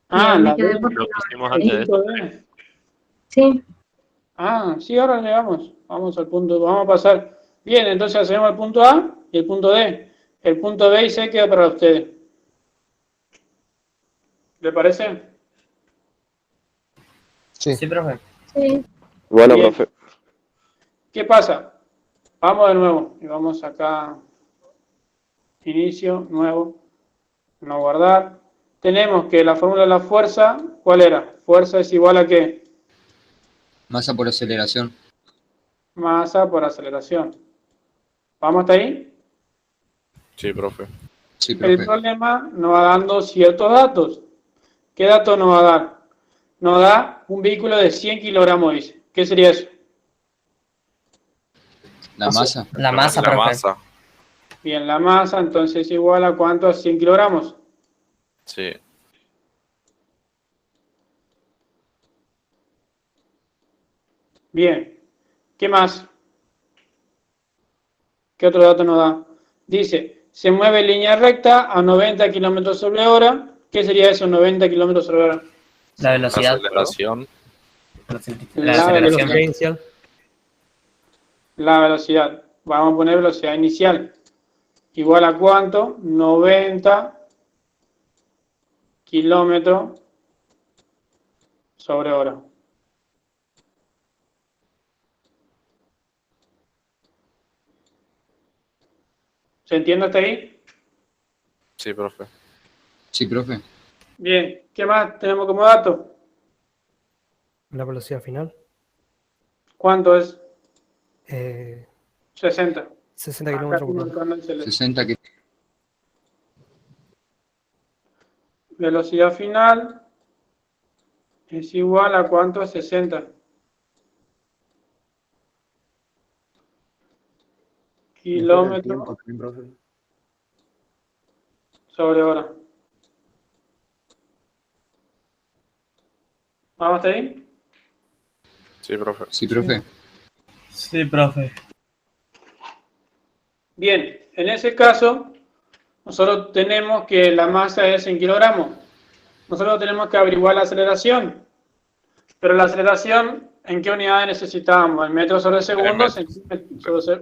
Ah, me la quedé D. por Lo que hicimos la antes de punto esto. D. Sí. Ah, sí, ahora llegamos. Vamos al punto, vamos a pasar. Bien, entonces hacemos el punto A y el punto D. El punto B y C queda para ustedes. ¿Le parece? Sí. Sí, profe. Sí. Bueno, Bien. profe. ¿Qué pasa? Vamos de nuevo y vamos acá, inicio, nuevo, no guardar. Tenemos que la fórmula de la fuerza, ¿cuál era? Fuerza es igual a ¿qué? Masa por aceleración. Masa por aceleración. ¿Vamos hasta ahí? Sí, profe. Sí, El profe. problema nos va dando ciertos datos. ¿Qué datos nos va a dar? Nos da un vehículo de 100 kilogramos, dice. ¿Qué sería eso? La masa. La masa, La profe. masa. Bien, la masa, entonces es igual a ¿cuánto? A 100 kilogramos. Sí. Bien. ¿Qué más? ¿Qué otro dato nos da? Dice, se mueve en línea recta a 90 kilómetros sobre hora. ¿Qué sería eso, 90 kilómetros sobre hora? La velocidad. Aceleración. La aceleración. Inicial. La velocidad. Vamos a poner velocidad inicial. Igual a ¿cuánto? 90 kilómetros sobre hora. ¿Se entiende hasta ahí? Sí, profe. Sí, profe. Bien. ¿Qué más tenemos como dato? La velocidad final. ¿Cuánto es? 60. 60 Acá kilómetros por estoy hora. marcando el celular. 60 que... Velocidad final es igual a ¿cuánto? 60 kilómetros sobre hora. ¿Vamos hasta ahí? Sí, profe. Sí, profe. Sí, profe. Bien, en ese caso, nosotros tenemos que la masa es en kilogramos. Nosotros tenemos que averiguar la aceleración. Pero la aceleración, ¿en qué unidades necesitábamos? ¿En metros sobre segundo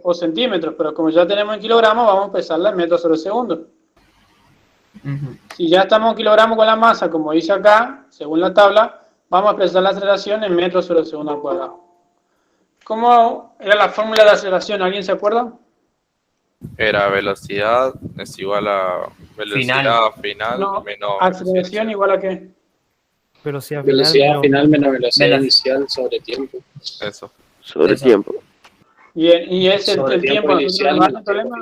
o centímetros? Pero como ya tenemos en kilogramos, vamos a empezarla en metros sobre segundo. Si ya estamos en kilogramos con la masa, como dice acá, según la tabla, vamos a expresar la aceleración en metros sobre segundo al cuadrado. ¿Cómo era la fórmula de aceleración? ¿Alguien se acuerda? Era velocidad es igual a velocidad final No, menos aceleración igual a qué? Velocidad Final menos velocidad inicial sobre tiempo. eso. Sobre tiempo. Bien, y es Sobre el tiempo. ¿No inicial hay menos problema?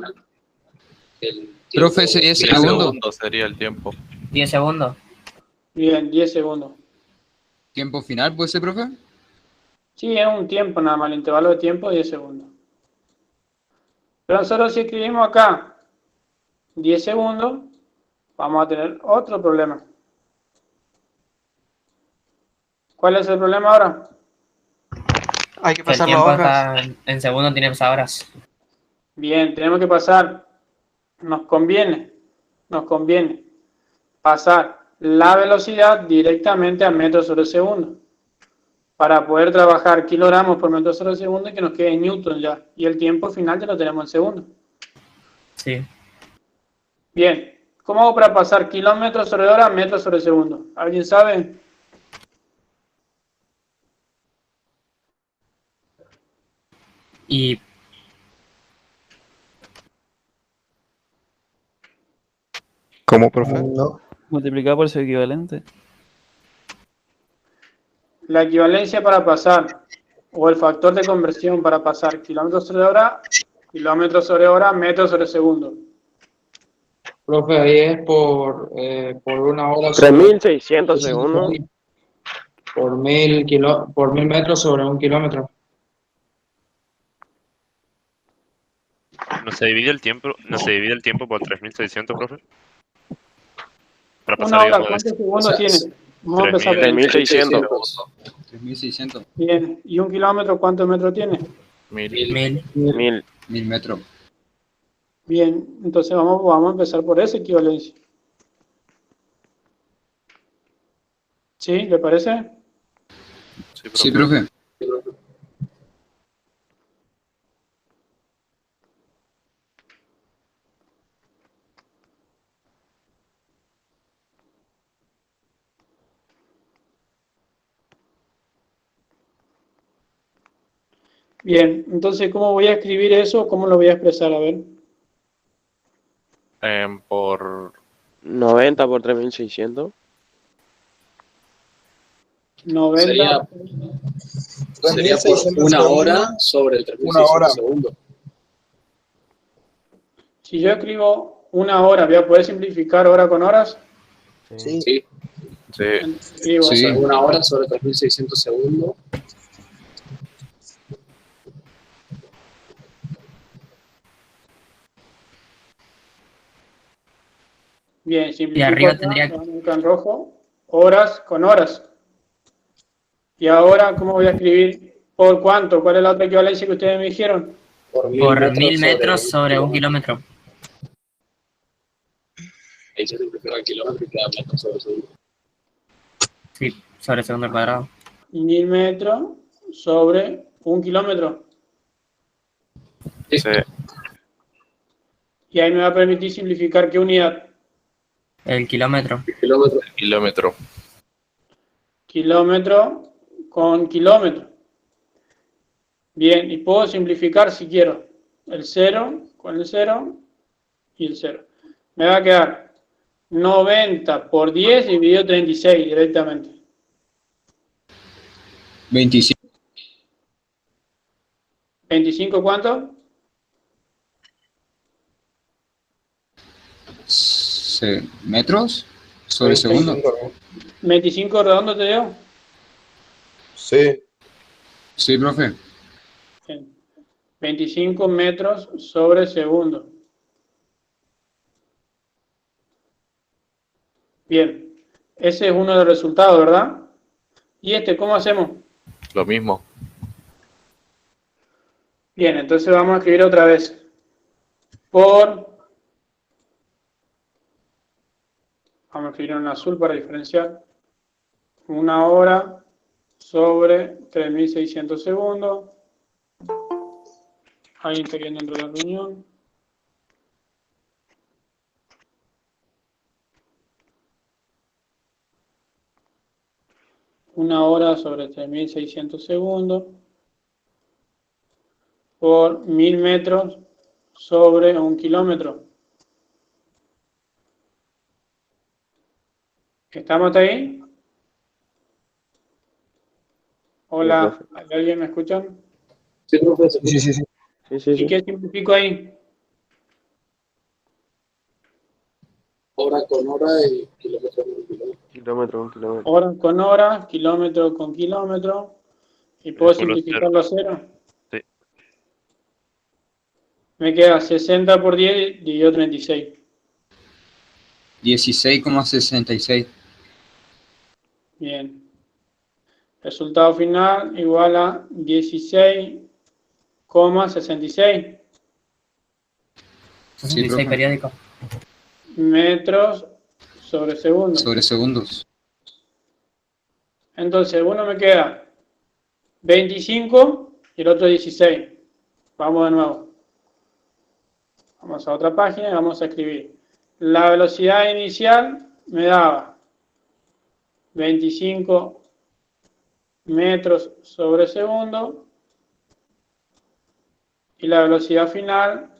Profe, ese 10 segundos. Sería el tiempo. 10 segundos. Bien, 10 segundos. ¿Tiempo final puede ser, profe? Sí, es un tiempo nada más, el intervalo de tiempo 10 segundos. Pero nosotros si escribimos acá 10 segundos, vamos a tener otro problema. ¿Cuál es el problema ahora? Hay que El pasar las tiempo horas. está en segundo, tiene que pasar horas. Bien, tenemos que pasar, nos conviene pasar la velocidad directamente a metros sobre segundo para poder trabajar kilogramos por metro sobre segundo y que nos quede en newton ya. Y el tiempo final ya lo tenemos en segundos. Sí. Bien, ¿cómo hago para pasar kilómetros sobre hora a metros sobre segundo? ¿Alguien sabe? Y ¿Cómo, profe? No. Multiplicado por su equivalente. La equivalencia para pasar, o el factor de conversión para pasar kilómetros sobre hora, metros sobre segundo. Profe, ahí es por una hora. 3600 segundos. Por 1000 metros sobre 1 kilómetro. ¿No se divide el tiempo por 3600, profe? Para Una pasar, hora, digamos, ¿cuántos segundos tiene? Vamos a empezar. 3600. 3600. Bien, ¿y un kilómetro cuántos metros tiene? 1000. 1000 metros. Bien, entonces vamos a empezar por esa equivalencia. ¿Sí? ¿Le parece? Sí, profe. Bien, entonces, ¿cómo voy a escribir eso? ¿Cómo lo voy a expresar? A ver. Por 90 por 3600. 90. Sería por una hora sobre el 3600 segundos. Si yo escribo una hora, ¿voy a poder simplificar hora con horas? Sí. Escribo Una hora sobre 3600 segundos. Bien, Y simplifico arriba acá, tendría lo marco en rojo, horas con horas. Y ahora, ¿cómo voy a escribir? ¿Por cuánto? ¿Cuál es la otra equivalencia que ustedes me dijeron? por 1000 metros sobre 1 kilómetro. Ahí se simplifica el kilómetro y queda metros sobre segundo. Sí, sobre segundo al cuadrado. 1000 metros sobre 1 kilómetro. sí. Y ahí me va a permitir simplificar qué unidad. El kilómetro. Kilómetro. Kilómetro con kilómetro. Bien, y puedo simplificar si quiero. El 0 con el 0 y el 0. Me va a quedar 90 por 10 dividido 36 directamente. 25. ¿25 cuánto? ¿Metros sobre segundo? 25 redondo te dio. Sí. Sí, profe. Bien. 25 metros sobre segundo. Bien, ese es uno de los resultados, ¿verdad? ¿Y este cómo hacemos? Lo mismo. Bien, entonces vamos a escribir otra vez. Vamos a escribir en azul para diferenciar. 1 hora sobre 3.600 segundos. Alguien está quedando dentro de la reunión. Una hora sobre 3.600 segundos por 1.000 metros sobre 1 kilómetro. ¿Estamos hasta ahí? Hola, ¿alguien me escucha? Sí, profesor. Sí. ¿Y qué simplifico ahí? Hora con hora y kilómetro con kilómetro. Kilómetro con kilómetro. Hora con hora, kilómetro con kilómetro. ¿Y puedo simplificarlo a 0? Sí. Me queda 60 por 10 dividido 36. 16,66. Bien. Resultado final igual a 16,66 66 periódico. metros sobre segundo. Sobre segundos. Entonces, uno me queda 25 y el otro 16. Vamos de nuevo. Vamos a otra página y vamos a escribir. La velocidad inicial me daba 25 metros sobre segundo y la velocidad final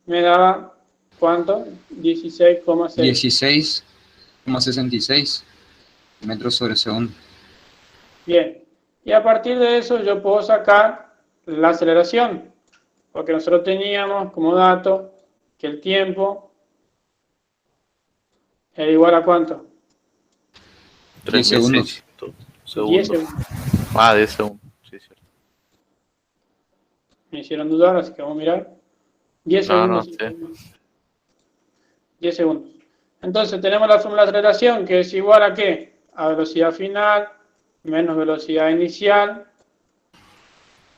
me daba ¿cuánto? 16,6. 16,66 metros sobre segundo. Bien, y a partir de eso yo puedo sacar la aceleración, porque nosotros teníamos como dato que el tiempo era igual a ¿cuánto? 10 segundos. 10 segundos. Ah, 10 segundos. Sí, cierto. Me hicieron dudar, así que vamos a mirar. 10 No, segundos. sí. 10 segundos. Entonces tenemos la fórmula de aceleración, que es igual a ¿qué? A velocidad final menos velocidad inicial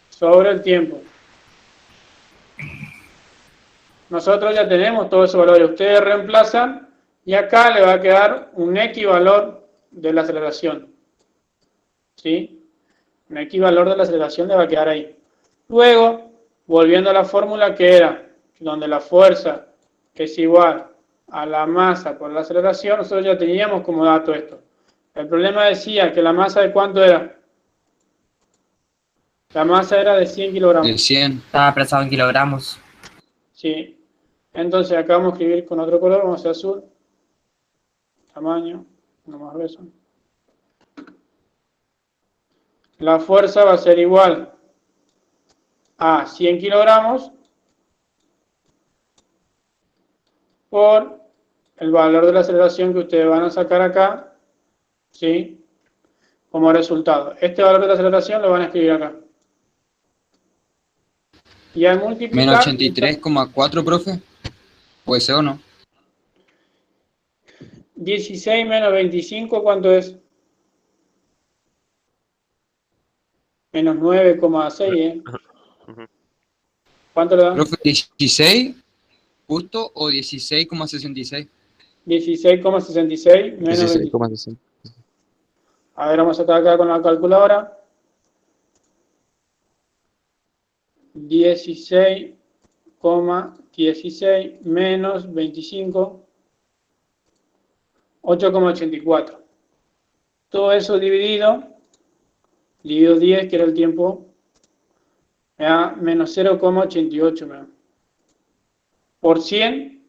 sobre el tiempo. Nosotros ya tenemos todos esos valores. Ustedes reemplazan y acá le va a quedar un equivalor de la aceleración. ¿Sí? Un equivalor de la aceleración le va a quedar ahí. Luego, volviendo a la fórmula que era, donde la fuerza es igual a la masa por la aceleración, nosotros ya teníamos como dato esto. El problema decía que la masa de ¿cuánto era? La masa era de 100 kilogramos. De 100. Estaba apresado en kilogramos. Sí. Entonces acá vamos a escribir con otro color, vamos a hacer azul. Tamaño, uno más grueso. La fuerza va a ser igual a 100 kilogramos por el valor de la aceleración que ustedes van a sacar acá, ¿sí? Como resultado. Este valor de la aceleración lo van a escribir acá. Y al multiplicar... Menos 83,4, profe. ¿Puede ser o no? 16 menos 25, ¿cuánto es? Menos 9,6, ¿eh? ¿Cuánto le da? Profe, 16 justo o 16,66. 16,66 menos 16,66. A ver, vamos a estar acá con la calculadora. 16,16 menos 25, 8,84. Todo eso dividido 10, que era el tiempo, me da menos 0,88 por 100,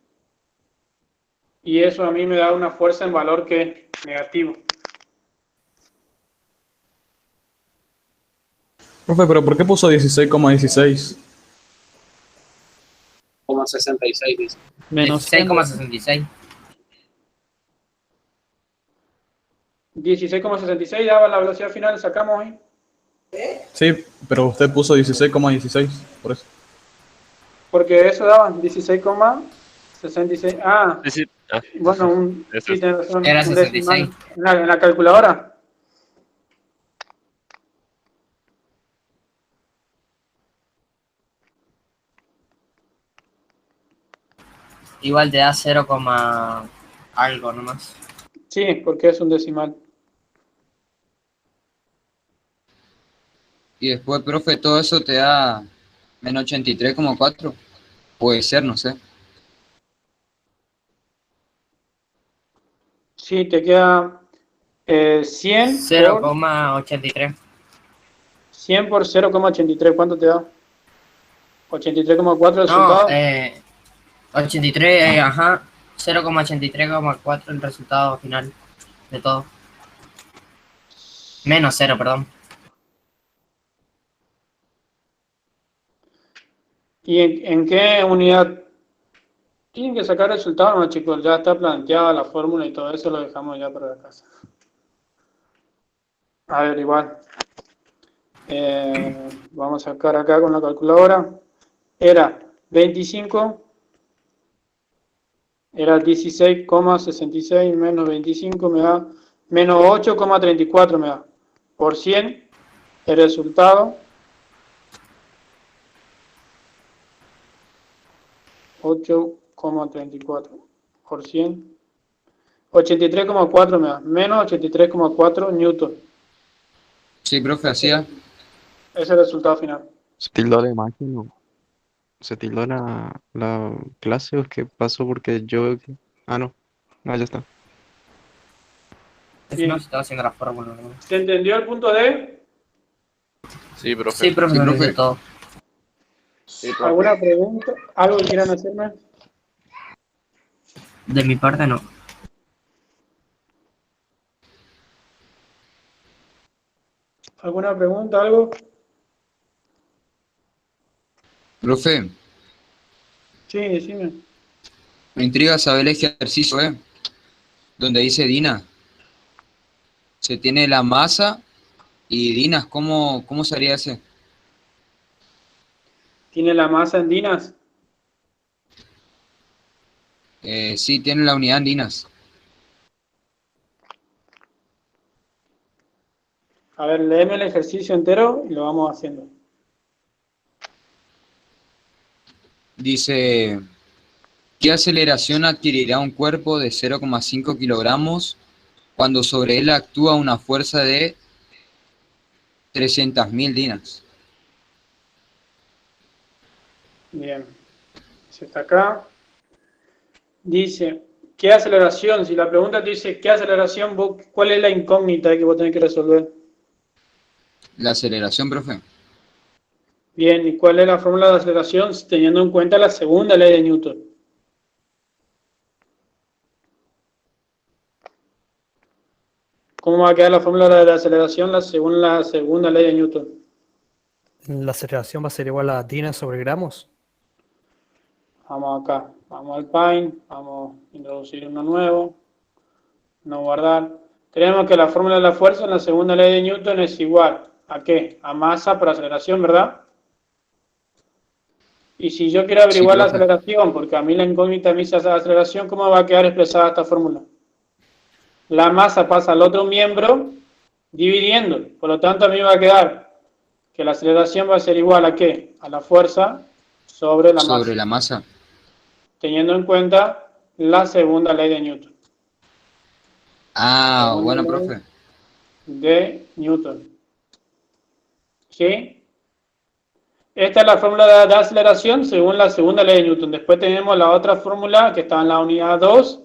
y eso a mí me da una fuerza en valor que es negativo. Profe, pero ¿por qué puso 16,16? 66 dice. Menos 6,66. 16,66 daba la velocidad final, sacamos ahí. Sí, pero usted puso 16,16, por eso. Porque eso daba 16,66. Ah, Sí. bueno, sí, Eso. tiene razón. Era Un 66. decimal. En la calculadora. igual te da 0, algo nomás. Sí, porque es un decimal. Y después, profe, todo eso te da menos 83,4. Puede ser, no sé. Sí, te queda 100 por 0,83. 100 por 0,83. ¿Cuánto te da? 83,4 No, resultado. 83, ajá. 0,83,4 el resultado final de todo. Menos 0, perdón. ¿Y en qué unidad tienen que sacar resultados? No, chicos, ya está planteada la fórmula y todo eso lo dejamos ya para la casa. A ver, igual. Vamos a sacar acá con la calculadora. Era 25, era 16,66 menos 25 me da menos 8,34 me da. Por 100, el resultado 8,34 por 100. 83,4 me da. Menos 83,4 newton. Sí, profe, hacía. Ese es el resultado final. ¿Se tildó la imagen o se tildó la clase o qué pasó? Porque yo veo que... Ah, no. Ah, ya está. No, se estaba haciendo la fórmula, ¿no? ¿Se entendió el punto D? Sí, profe. Sí, profe, Sí, lo profe. hice todo. Sí, profe. ¿Alguna pregunta? ¿Algo que quieran hacerme? De mi parte, no. ¿Alguna pregunta? ¿Algo? Profe, Sí, decime. me intriga saber el ejercicio, donde dice Dina. Se tiene la masa y Dinas, ¿cómo sería ese? ¿Tiene la masa en dinas? Sí, tiene la unidad en Dinas. A ver, léeme el ejercicio entero y lo vamos haciendo. Dice, ¿qué aceleración adquirirá un cuerpo de 0,5 kilogramos cuando sobre él actúa una fuerza de 300.000 dinas? Bien. Se está acá. Dice, ¿qué aceleración? Si la pregunta te dice, ¿qué aceleración? ¿Cuál es la incógnita que vos tenés que resolver? La aceleración, profe. Bien, ¿y cuál es la fórmula de aceleración teniendo en cuenta la segunda ley de Newton? ¿Cómo va a quedar la fórmula de aceleración según la segunda ley de Newton? La aceleración va a ser igual a Dina sobre gramos. Vamos acá, vamos al Pine, vamos a introducir uno nuevo, no guardar. Tenemos que la fórmula de la fuerza en la segunda ley de Newton es igual ¿a qué? A masa por aceleración, ¿verdad? Y si yo quiero averiguar la aceleración, porque a mí la incógnita me dice aceleración, ¿cómo va a quedar expresada esta fórmula? La masa pasa al otro miembro dividiendo, por lo tanto a mí va a quedar que la aceleración va a ser igual ¿a qué? A la fuerza sobre la masa. Sobre la masa. Teniendo en cuenta la segunda ley de Newton. Ah, bueno, profe. De Newton. ¿Sí? Esta es la fórmula de aceleración según la segunda ley de Newton. Después tenemos la otra fórmula que está en la unidad 2,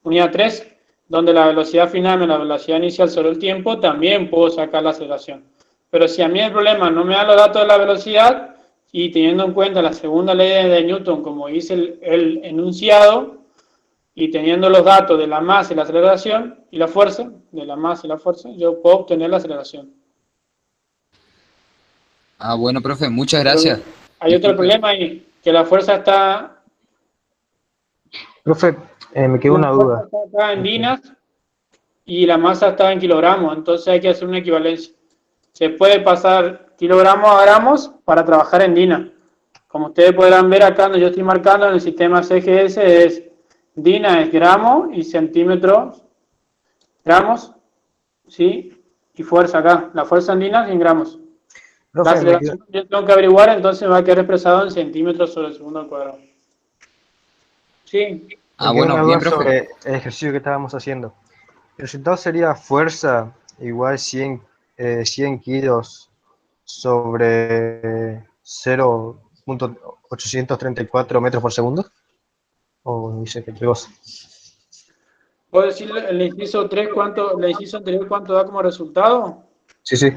unidad 3, donde la velocidad final menos la velocidad inicial sobre el tiempo, también puedo sacar la aceleración. Pero si a mí el problema no me da los datos de la velocidad, y teniendo en cuenta la segunda ley de Newton, como dice el enunciado, y teniendo los datos de la masa y la aceleración, y la fuerza, de la masa y la fuerza, yo puedo obtener la aceleración. Ah, bueno, profe, muchas gracias. Pero hay otro problema ahí, que la fuerza está... Profe, me quedó una duda. La fuerza está en dinas y la masa está en kilogramos, entonces hay que hacer una equivalencia. Se puede pasar kilogramos a gramos para trabajar en dinas. Como ustedes podrán ver acá donde yo estoy marcando en el sistema CGS es dina es gramo y centímetros, gramos, ¿sí? Y fuerza acá, la fuerza en dinas y en gramos. La aceleración que yo tengo que averiguar entonces va a quedar expresado en centímetros sobre el segundo al cuadrado. Sí. Ah, Tengo una bueno, duda bien, profe. sobre el ejercicio que estábamos haciendo. El resultado sería fuerza igual 100 kilos sobre 0.834 metros por segundo. O dice que cosa. ¿Puedo decirle el inciso 3 cuánto, el inciso anterior cuánto da como resultado? Sí, sí.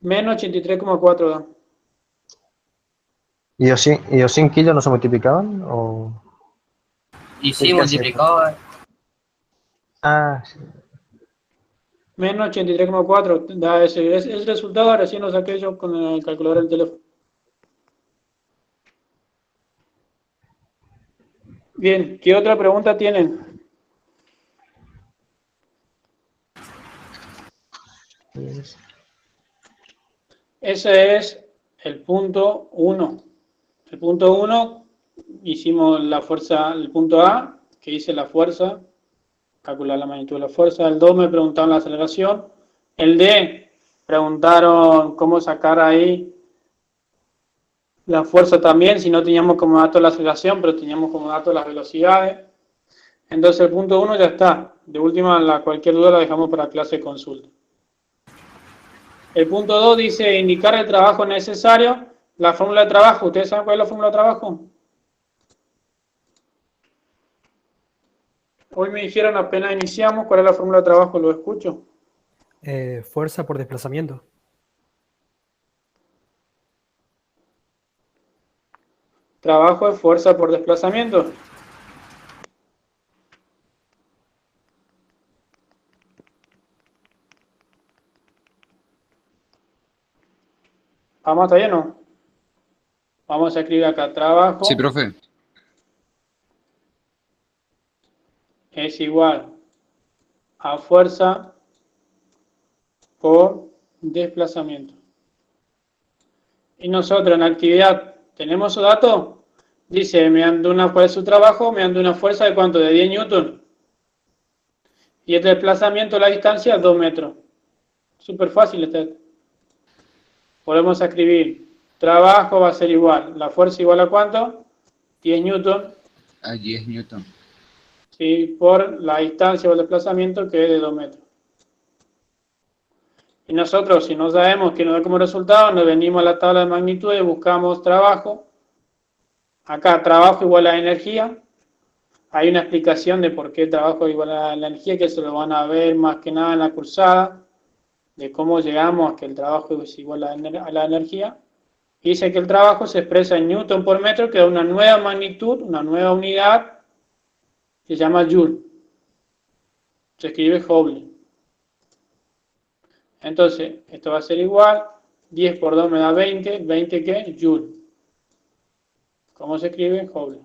Menos 83,4 da. ¿Y los 100 kilos no se multiplicaban? ¿O Y qué sí, hacía esto? multiplicado. Ah, sí. Menos 83,4 da ese. Es resultado, recién lo saqué yo con el calculador del teléfono. Bien, ¿qué otra pregunta tienen? Ese es el punto 1. El punto 1, hicimos la fuerza, el punto A, que hice la fuerza, calcular la magnitud de la fuerza. El 2 me preguntaron la aceleración. El D, preguntaron cómo sacar ahí la fuerza también, si no teníamos como dato la aceleración, pero teníamos como dato las velocidades. Entonces el punto 1 ya está. De última, cualquier duda la dejamos para clase de consulta. El punto 2 dice indicar el trabajo necesario. La fórmula de trabajo, ¿ustedes saben cuál es la fórmula de trabajo? Hoy me dijeron apenas iniciamos cuál es la fórmula de trabajo, lo escucho. Fuerza por desplazamiento. Trabajo de fuerza por desplazamiento. ¿Vamos hasta ahí o no? Vamos a escribir acá, trabajo Sí, profe. es igual a fuerza por desplazamiento. Y nosotros en la actividad, ¿tenemos su dato? Dice, mediante una fuerza de su trabajo, mediante una fuerza de ¿cuánto? De 10 newton. Y el desplazamiento a la distancia, 2 metros. Súper fácil este. Podemos escribir, trabajo va a ser igual, la fuerza igual a ¿cuánto? 10 newton. A 10 newton. ¿Sí? Por la distancia o el desplazamiento que es de 2 metros. Y nosotros, si no sabemos qué nos da como resultado, nos venimos a la tabla de magnitud y buscamos trabajo. Acá, trabajo igual a energía. Hay una explicación de por qué trabajo igual a la energía, que se lo van a ver más que nada en la cursada, de cómo llegamos a que el trabajo es igual a la energía. Y dice que el trabajo se expresa en newton por metro, que da una nueva magnitud, una nueva unidad, que se llama joule. Se escribe joule. Entonces, esto va a ser igual, 10 por 2 me da 20, ¿20 qué? Joule. ¿Cómo se escribe? Joule.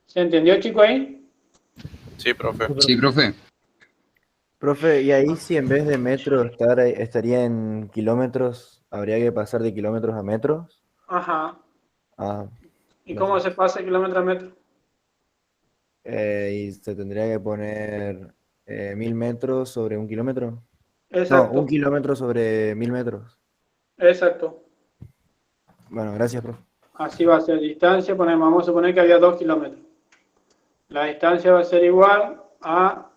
¿Se entendió, chico, ahí? Sí, profe. Sí, profe. Profe, y ahí si en vez de metro estaría en kilómetros, habría que pasar de kilómetros a metros. Ajá. Ah, ¿Y cómo se pasa de kilómetro a metro? y se tendría que poner 1000 metros sobre 1 kilómetro. Exacto. No, 1 kilómetro sobre 1000 metros. Exacto. Bueno, gracias, profe. Así va a ser distancia, vamos a suponer que había 2 kilómetros. La distancia va a ser igual a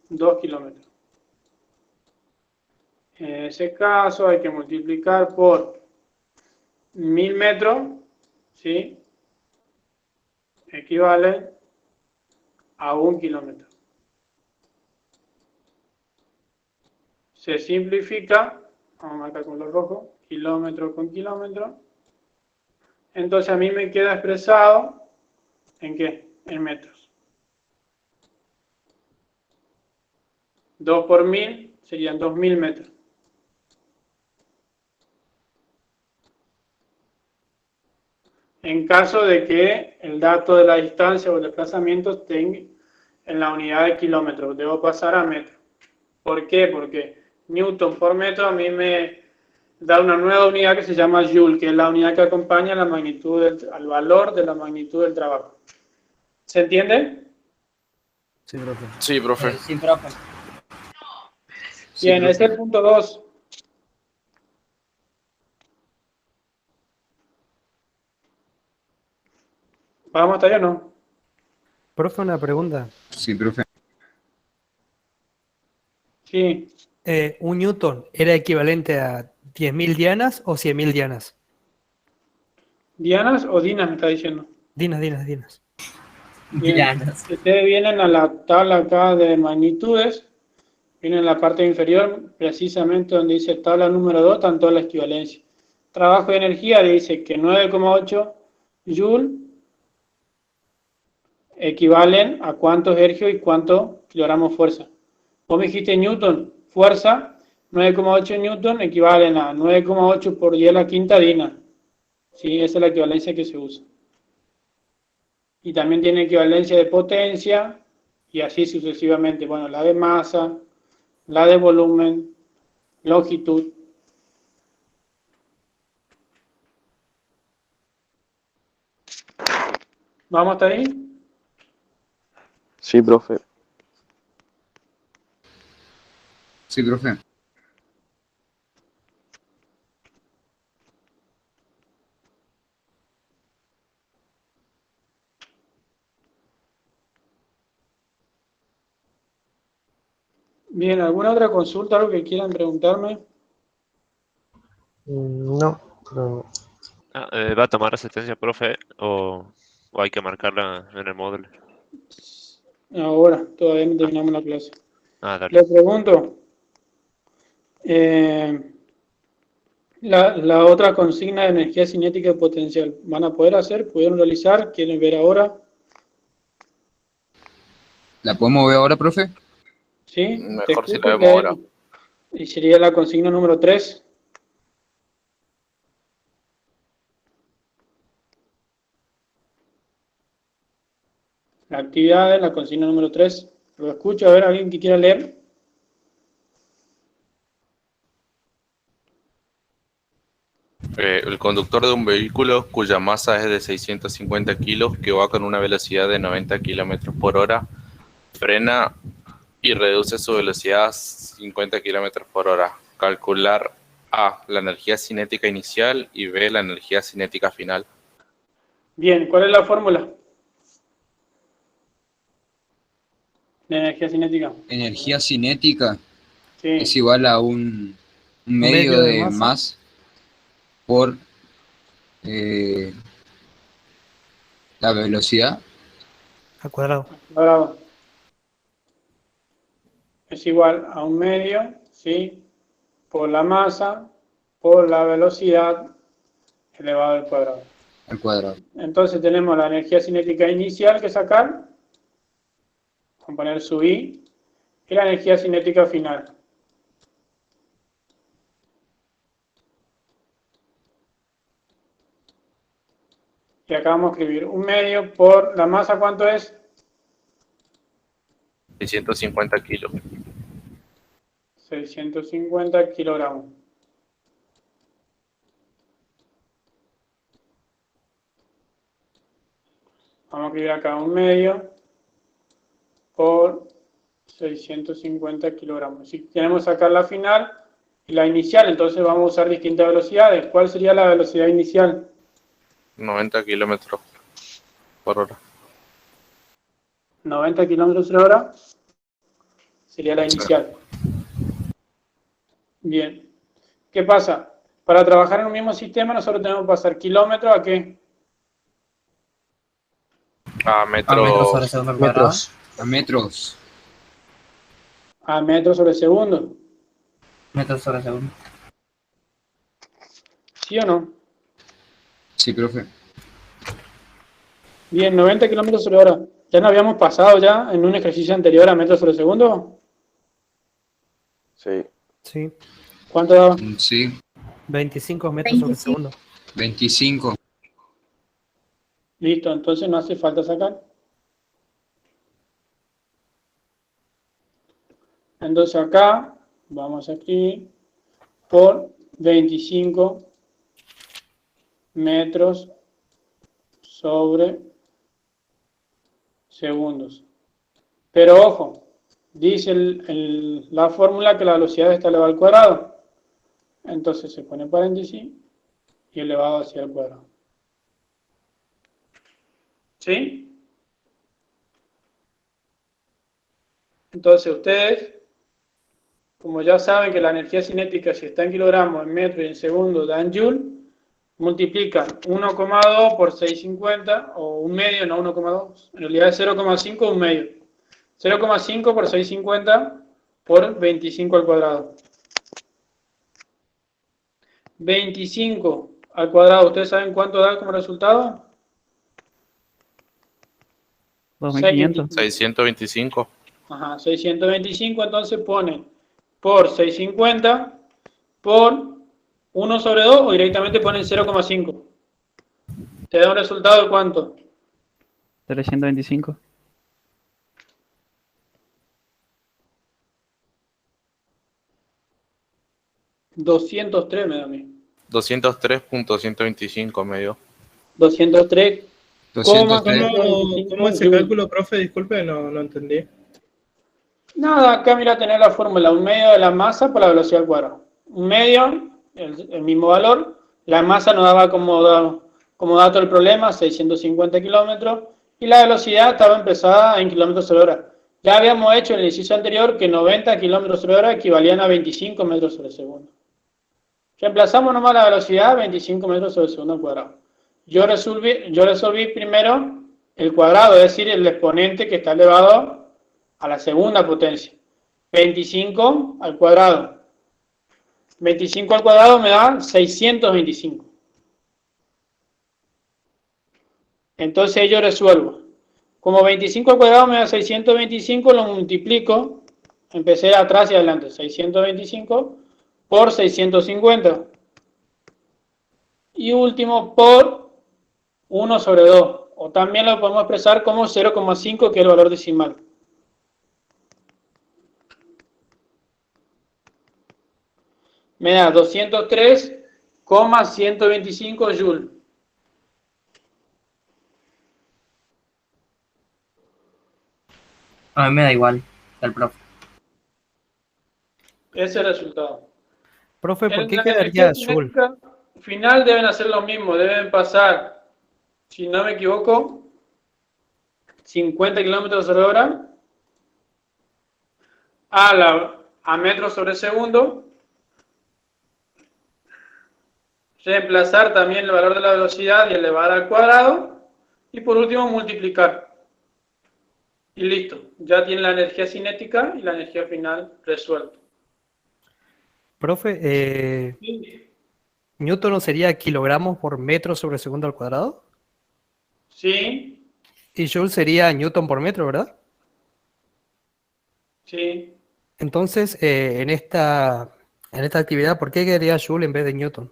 2 kilómetros. En ese caso hay que multiplicar por 1000 metros, ¿sí? Equivale a 1 kilómetro. Se simplifica, vamos a marcar con lo rojo, kilómetro con kilómetro. Entonces a mí me queda expresado, ¿en qué? En metros. 2 por 1000 serían 2000 metros. En caso de que el dato de la distancia o el desplazamiento esté en la unidad de kilómetros, debo pasar a metro. ¿Por qué? Porque newton por metro a mí me da una nueva unidad que se llama joule, que es la unidad que acompaña la magnitud al valor de la magnitud del trabajo. ¿Se entiende? Sí, profe. Sí, profe. Sí, profe. Bien, ese es el punto 2. ¿Vamos hasta allá o no? Profe, una pregunta. Sí, profe. Sí. ¿Un newton era equivalente a 10.000 dianas o 100.000 dianas? ¿Dianas o dinas me está diciendo? Dinas. Bien. Ustedes vienen a la tabla acá de magnitudes, vienen en la parte inferior, precisamente donde dice tabla número 2, están todas las equivalencias. Trabajo de energía dice que 9,8 Joule equivalen a cuántos hercios y cuántos kilogramos fuerza. Vos me dijiste Newton, fuerza, 9,8 Newton equivalen a 9,8 por 10 a la quinta dina. ¿Sí? Esa es la equivalencia que se usa. Y también tiene equivalencia de potencia y así sucesivamente. Bueno, la de masa, la de volumen, longitud. ¿Vamos hasta ahí? Sí, profe. Sí, profe. Bien, ¿alguna otra consulta, algo que quieran preguntarme? No, no. ¿Va a tomar asistencia, profe? ¿O hay que marcarla en el módulo? Ahora, todavía no terminamos la clase. Dale. Le pregunto, la otra consigna de energía cinética y potencial, ¿van a poder hacer? ¿Pudieron realizar? ¿Quieren ver ahora? ¿La podemos ver ahora, profe? ¿Sí? Mejor si escucho la vemos ahora. Y sería la consigna número 3. La actividad es la consigna número 3. Lo escucho, a ver, alguien que quiera leer. El conductor de un vehículo cuya masa es de 650 kilos, que va con una velocidad de 90 kilómetros por hora, frena y reduce su velocidad a 50 kilómetros por hora. Calcular A, la energía cinética inicial, y B, la energía cinética final. Bien, ¿cuál es la fórmula de energía cinética? Energía cinética Sí. es igual a un medio de masa por la velocidad. Al cuadrado. Cuadrado. Es igual a un medio, ¿sí? Por la masa, por la velocidad, elevado al cuadrado. Al cuadrado. Entonces tenemos la energía cinética inicial que sacar, vamos a poner su I, y la energía cinética final. Y acá vamos a escribir un medio por la masa, ¿cuánto es? 650 kilos. 650 kilogramos. Vamos a escribir acá un medio por 650 kilogramos. Si queremos sacar la final y la inicial, entonces vamos a usar distintas velocidades. ¿Cuál sería la velocidad inicial? 90 kilómetros por hora. 90 kilómetros por hora sería la inicial. Bien. ¿Qué pasa? Para trabajar en un mismo sistema nosotros tenemos que pasar kilómetros a ¿qué? A metros sobre segundo al cuadrado. A metros. A metros sobre segundo. Metros sobre segundo. ¿Sí o no? Sí, profe. Bien, 90 kilómetros por hora. ¿Ya no habíamos pasado ya en un ejercicio anterior a metros sobre segundo? Sí. Sí. ¿Cuánto daba? Sí. 25 metros sobre segundo. 25. Listo, entonces no hace falta sacar. Entonces acá vamos a escribir por 25 metros sobre segundos. Pero ojo, dice la fórmula que la velocidad está elevada al cuadrado. Entonces se pone paréntesis y elevado hacia el cuadrado. ¿Sí? Entonces ustedes, como ya saben que la energía cinética, si está en kilogramos, en metros y en segundos, da en joule, multiplican 1,2 por 650, o un medio, no 1,2, en realidad es 0,5 un medio. 0,5 por 650 por 25 al cuadrado. 25 al cuadrado, ¿ustedes saben cuánto da como resultado? 2500. 625. Ajá, 625, entonces ponen por 650 por 1 sobre 2 o directamente ponen 0,5. Te da un resultado de ¿cuánto? 325. $203 me da a mí. 203.125 medio. 203. 203. ¿Cómo ese cálculo, profe? Disculpe, no entendí. Nada, acá mira, tener la fórmula, un medio de la masa por la velocidad al cuadrado. Un medio, el mismo valor, la masa nos daba como dato el problema, 650 kilómetros, y la velocidad estaba empezada en kilómetros sobre hora. Ya habíamos hecho en el ejercicio anterior que 90 kilómetros sobre hora equivalían a 25 metros sobre segundo. Reemplazamos nomás la velocidad, 25 metros sobre segundo al cuadrado. Yo resolví primero el cuadrado, es decir, el exponente que está elevado a la segunda potencia. 25 al cuadrado. 25 al cuadrado me da 625. Entonces yo resuelvo. Como 25 al cuadrado me da 625, lo multiplico. Empecé de atrás y adelante. 625 por 650. Y último por 1 sobre 2. O también lo podemos expresar como 0,5, que es el valor decimal. Me da 203,125 joules. A mí me da igual, el profe. Ese es el resultado. Profe, ¿por qué La quedaría energía joule? cinética final deben hacer lo mismo, deben pasar, si no me equivoco, 50 kilómetros sobre hora a metros sobre segundo. Reemplazar también el valor de la velocidad y elevar al cuadrado. Y por último, multiplicar. Y listo. Ya tiene la energía cinética y la energía final resuelta. Profe, ¿Newton no sería kilogramos por metro sobre segundo al cuadrado? Sí, Y Joule sería Newton por metro, ¿verdad? sí. Entonces, en esta actividad, ¿por qué quedaría Joule en vez de Newton?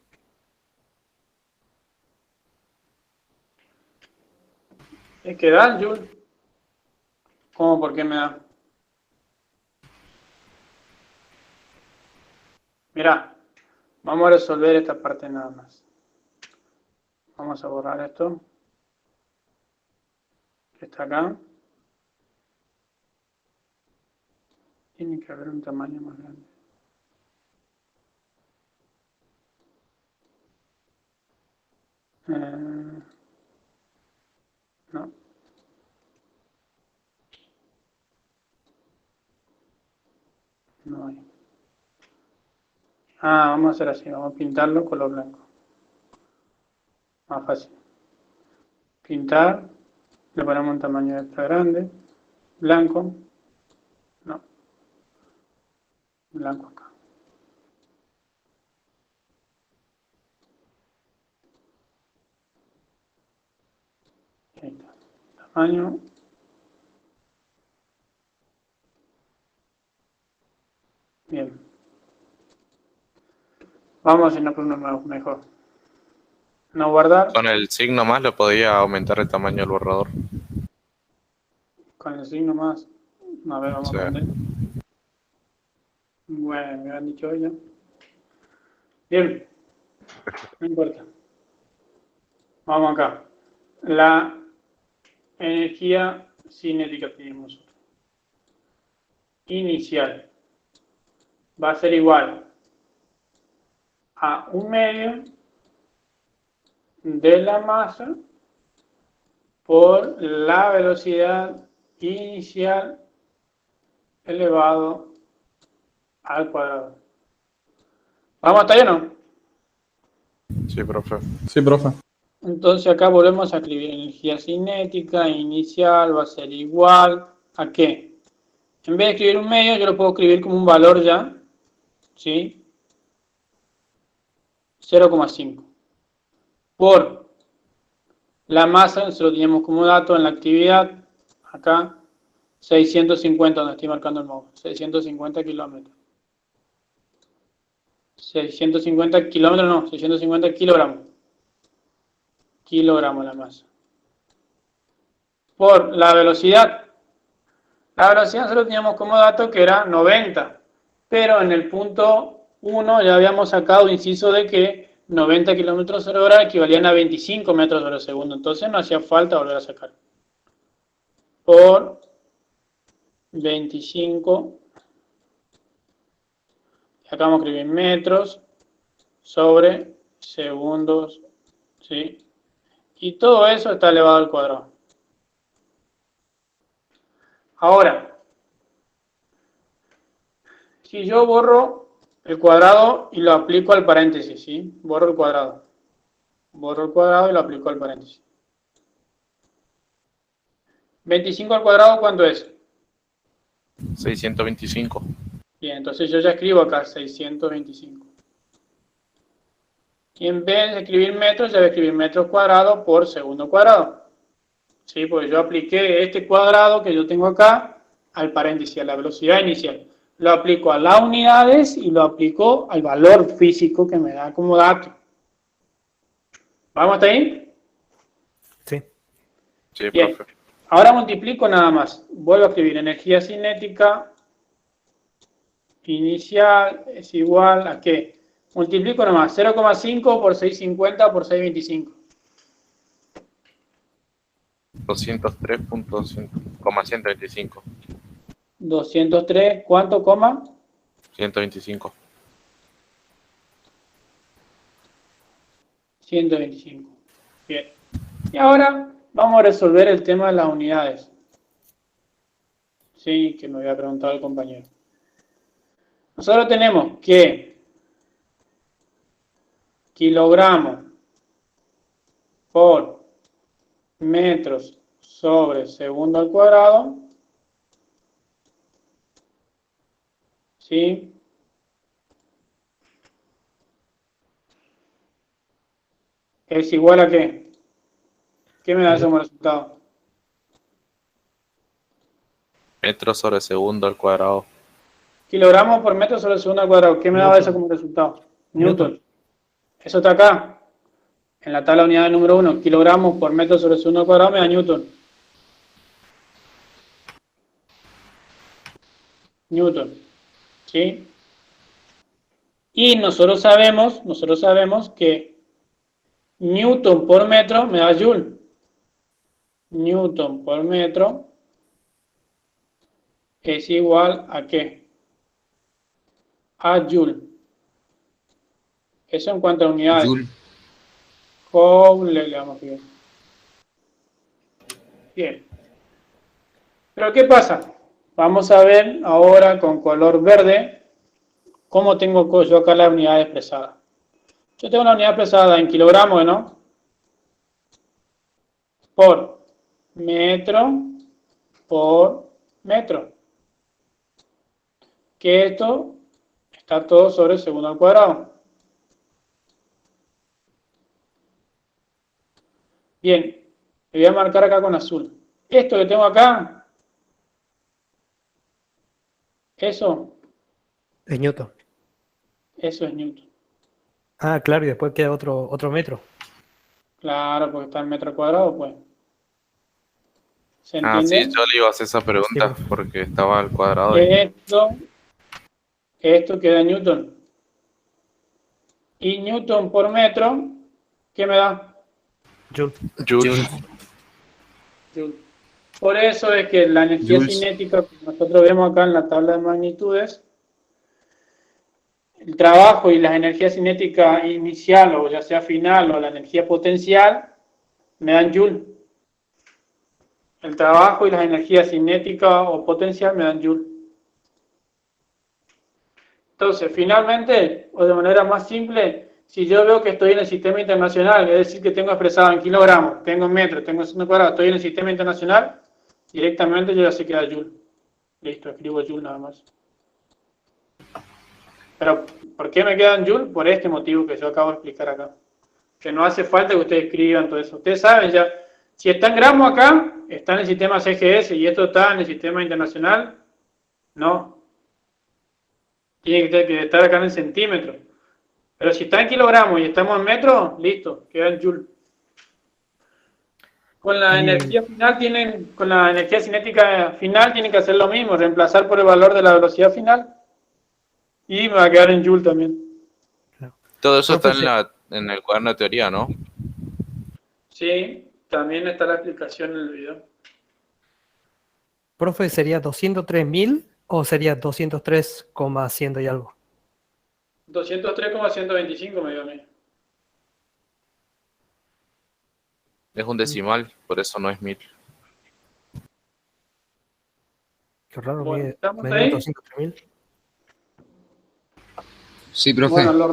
Es que da, Jules. ¿Cómo? ¿Por qué me da? Mira, vamos a resolver esta parte nada más. Vamos a borrar esto. Que está acá. Tiene que haber un tamaño más grande. No. No hay. Vamos a hacer así. Vamos a pintarlo color blanco. Más fácil. Pintar. Le ponemos un tamaño extra grande. Blanco. No. Blanco acá. Ahí está. Tamaño. Bien. Vamos a hacerlo con uno mejor. No guardar. Con el signo más le podía aumentar el tamaño del borrador. Con el signo más. A ver, vamos Sí. a poner. Bueno, me han dicho ya. Bien. No importa. Vamos acá. La energía cinética que tenemos nosotros. Inicial. Va a ser igual a un medio de la masa por la velocidad inicial elevado al cuadrado. ¿Vamos hasta ahí o no? Sí, profe. Sí, profe. Entonces acá volvemos a escribir energía cinética inicial va a ser igual a ¿qué? En vez de escribir un medio, yo lo puedo escribir como un valor ya, ¿sí? 0,5. Por la masa, se lo teníamos como dato en la actividad, acá, 650, donde estoy marcando el mouse, 650 kilómetros. 650 kilómetros, no, 650 kilogramos. Kilogramos la masa. Por la velocidad. La velocidad se lo teníamos como dato que era 90. Pero en el punto 1 ya habíamos sacado inciso de que 90 kilómetros por hora equivalían a 25 metros sobre segundo. Entonces no hacía falta volver a sacar. Por 25. Acá vamos a escribir metros sobre segundos. ¿Sí? Y todo eso está elevado al cuadrado. Ahora, si yo borro el cuadrado y lo aplico al paréntesis, ¿sí? Borro el cuadrado. Borro el cuadrado y lo aplico al paréntesis. 25 al cuadrado, ¿cuánto es? 625. Bien, entonces yo ya escribo acá 625. Y en vez de escribir metros, ya voy a escribir metros cuadrados por segundo cuadrado. Sí, porque yo apliqué este cuadrado que yo tengo acá al paréntesis, a la velocidad inicial. Lo aplico a las unidades y lo aplico al valor físico que me da como dato. ¿Vamos hasta ahí? Sí. Sí, Bien. profe. Ahora multiplico nada más. Vuelvo a escribir energía cinética inicial es igual a ¿qué? Multiplico nomás 0,5 por 650 por 625. 203.125. 203, ¿cuánto, coma? 125. 125. Bien. Y ahora vamos a resolver el tema de las unidades. Sí, que me había preguntado el compañero. Nosotros tenemos que kilogramos por metros sobre segundo al cuadrado, ¿sí? ¿Es igual a qué? ¿Qué me da eso como resultado? Metros sobre segundo al cuadrado. Kilogramos por metro sobre segundo al cuadrado. ¿Qué me daba eso como resultado? Newton. Eso está acá. En la tabla de unidades número 1. Kilogramos por metro sobre segundo al cuadrado me da Newton. Newton. ¿Sí? Y nosotros sabemos que Newton por metro me da Joule. Newton por metro es igual a ¿qué? A Joule. Eso en cuanto a unidades. Joule. Joule le vamos a escribir. Bien. Pero ¿qué pasa? Vamos a ver ahora con color verde cómo tengo yo acá la unidad expresada. Yo tengo una unidad expresada en kilogramos, ¿no? Por metro por metro. Que esto está todo sobre segundo al cuadrado. Bien, le voy a marcar acá con azul. Esto que tengo acá, eso Es Newton. es Newton. Ah, claro, y después queda otro metro. Claro, porque está en metro cuadrado, pues. ¿Se Ah, entiende? sí, yo le iba a hacer esa pregunta porque estaba al cuadrado. Esto queda en Newton. Y Newton por metro, ¿qué me da? Joule. Joule. Joule. Por eso es que la energía Joules. cinética que nosotros vemos acá en la tabla de magnitudes, el trabajo y la energía cinética inicial o ya sea final o la energía potencial, me dan Joule. el trabajo y las energías cinética o potencial me dan Joule. Entonces, finalmente, o de manera más simple, si yo veo que estoy en el sistema internacional, es decir, que tengo expresado en kilogramos, tengo en metros, tengo en centímetros cuadrados, estoy en el sistema internacional, directamente yo ya sé que da Joule. Listo, escribo Joule nada más. Pero, ¿por qué me quedan Joule? Por este motivo que yo acabo de explicar acá. Que no hace falta que ustedes escriban todo eso. Ustedes saben ya, si está en gramos acá, está en el sistema CGS y esto está en el sistema internacional, no. Tiene que estar acá en centímetros. Pero si está en kilogramos y estamos en metros, listo, queda en Joule. Con la energía final con la energía cinética final tienen que hacer lo mismo, reemplazar por el valor de la velocidad final y me va a quedar en Joule también. Todo eso está en el cuaderno de teoría, ¿no? Sí, también está la explicación en el video. Profe, ¿sería 203.000 o sería 203,100 y algo? 203,125 me dio a mí. Es un decimal, por eso no es 1000. Qué raro, Bueno, me ¿estamos dio ahí? 203.000. Sí, profe. Bueno, lo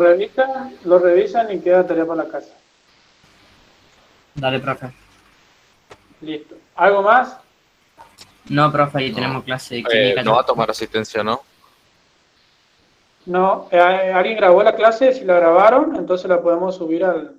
revisan y queda tarea para la casa. Dale, profe. Listo. ¿Algo más? No, profe, ahí tenemos clase de química. No va a tomar asistencia, ¿no? No. ¿Alguien grabó la clase? Si la grabaron, entonces la podemos subir al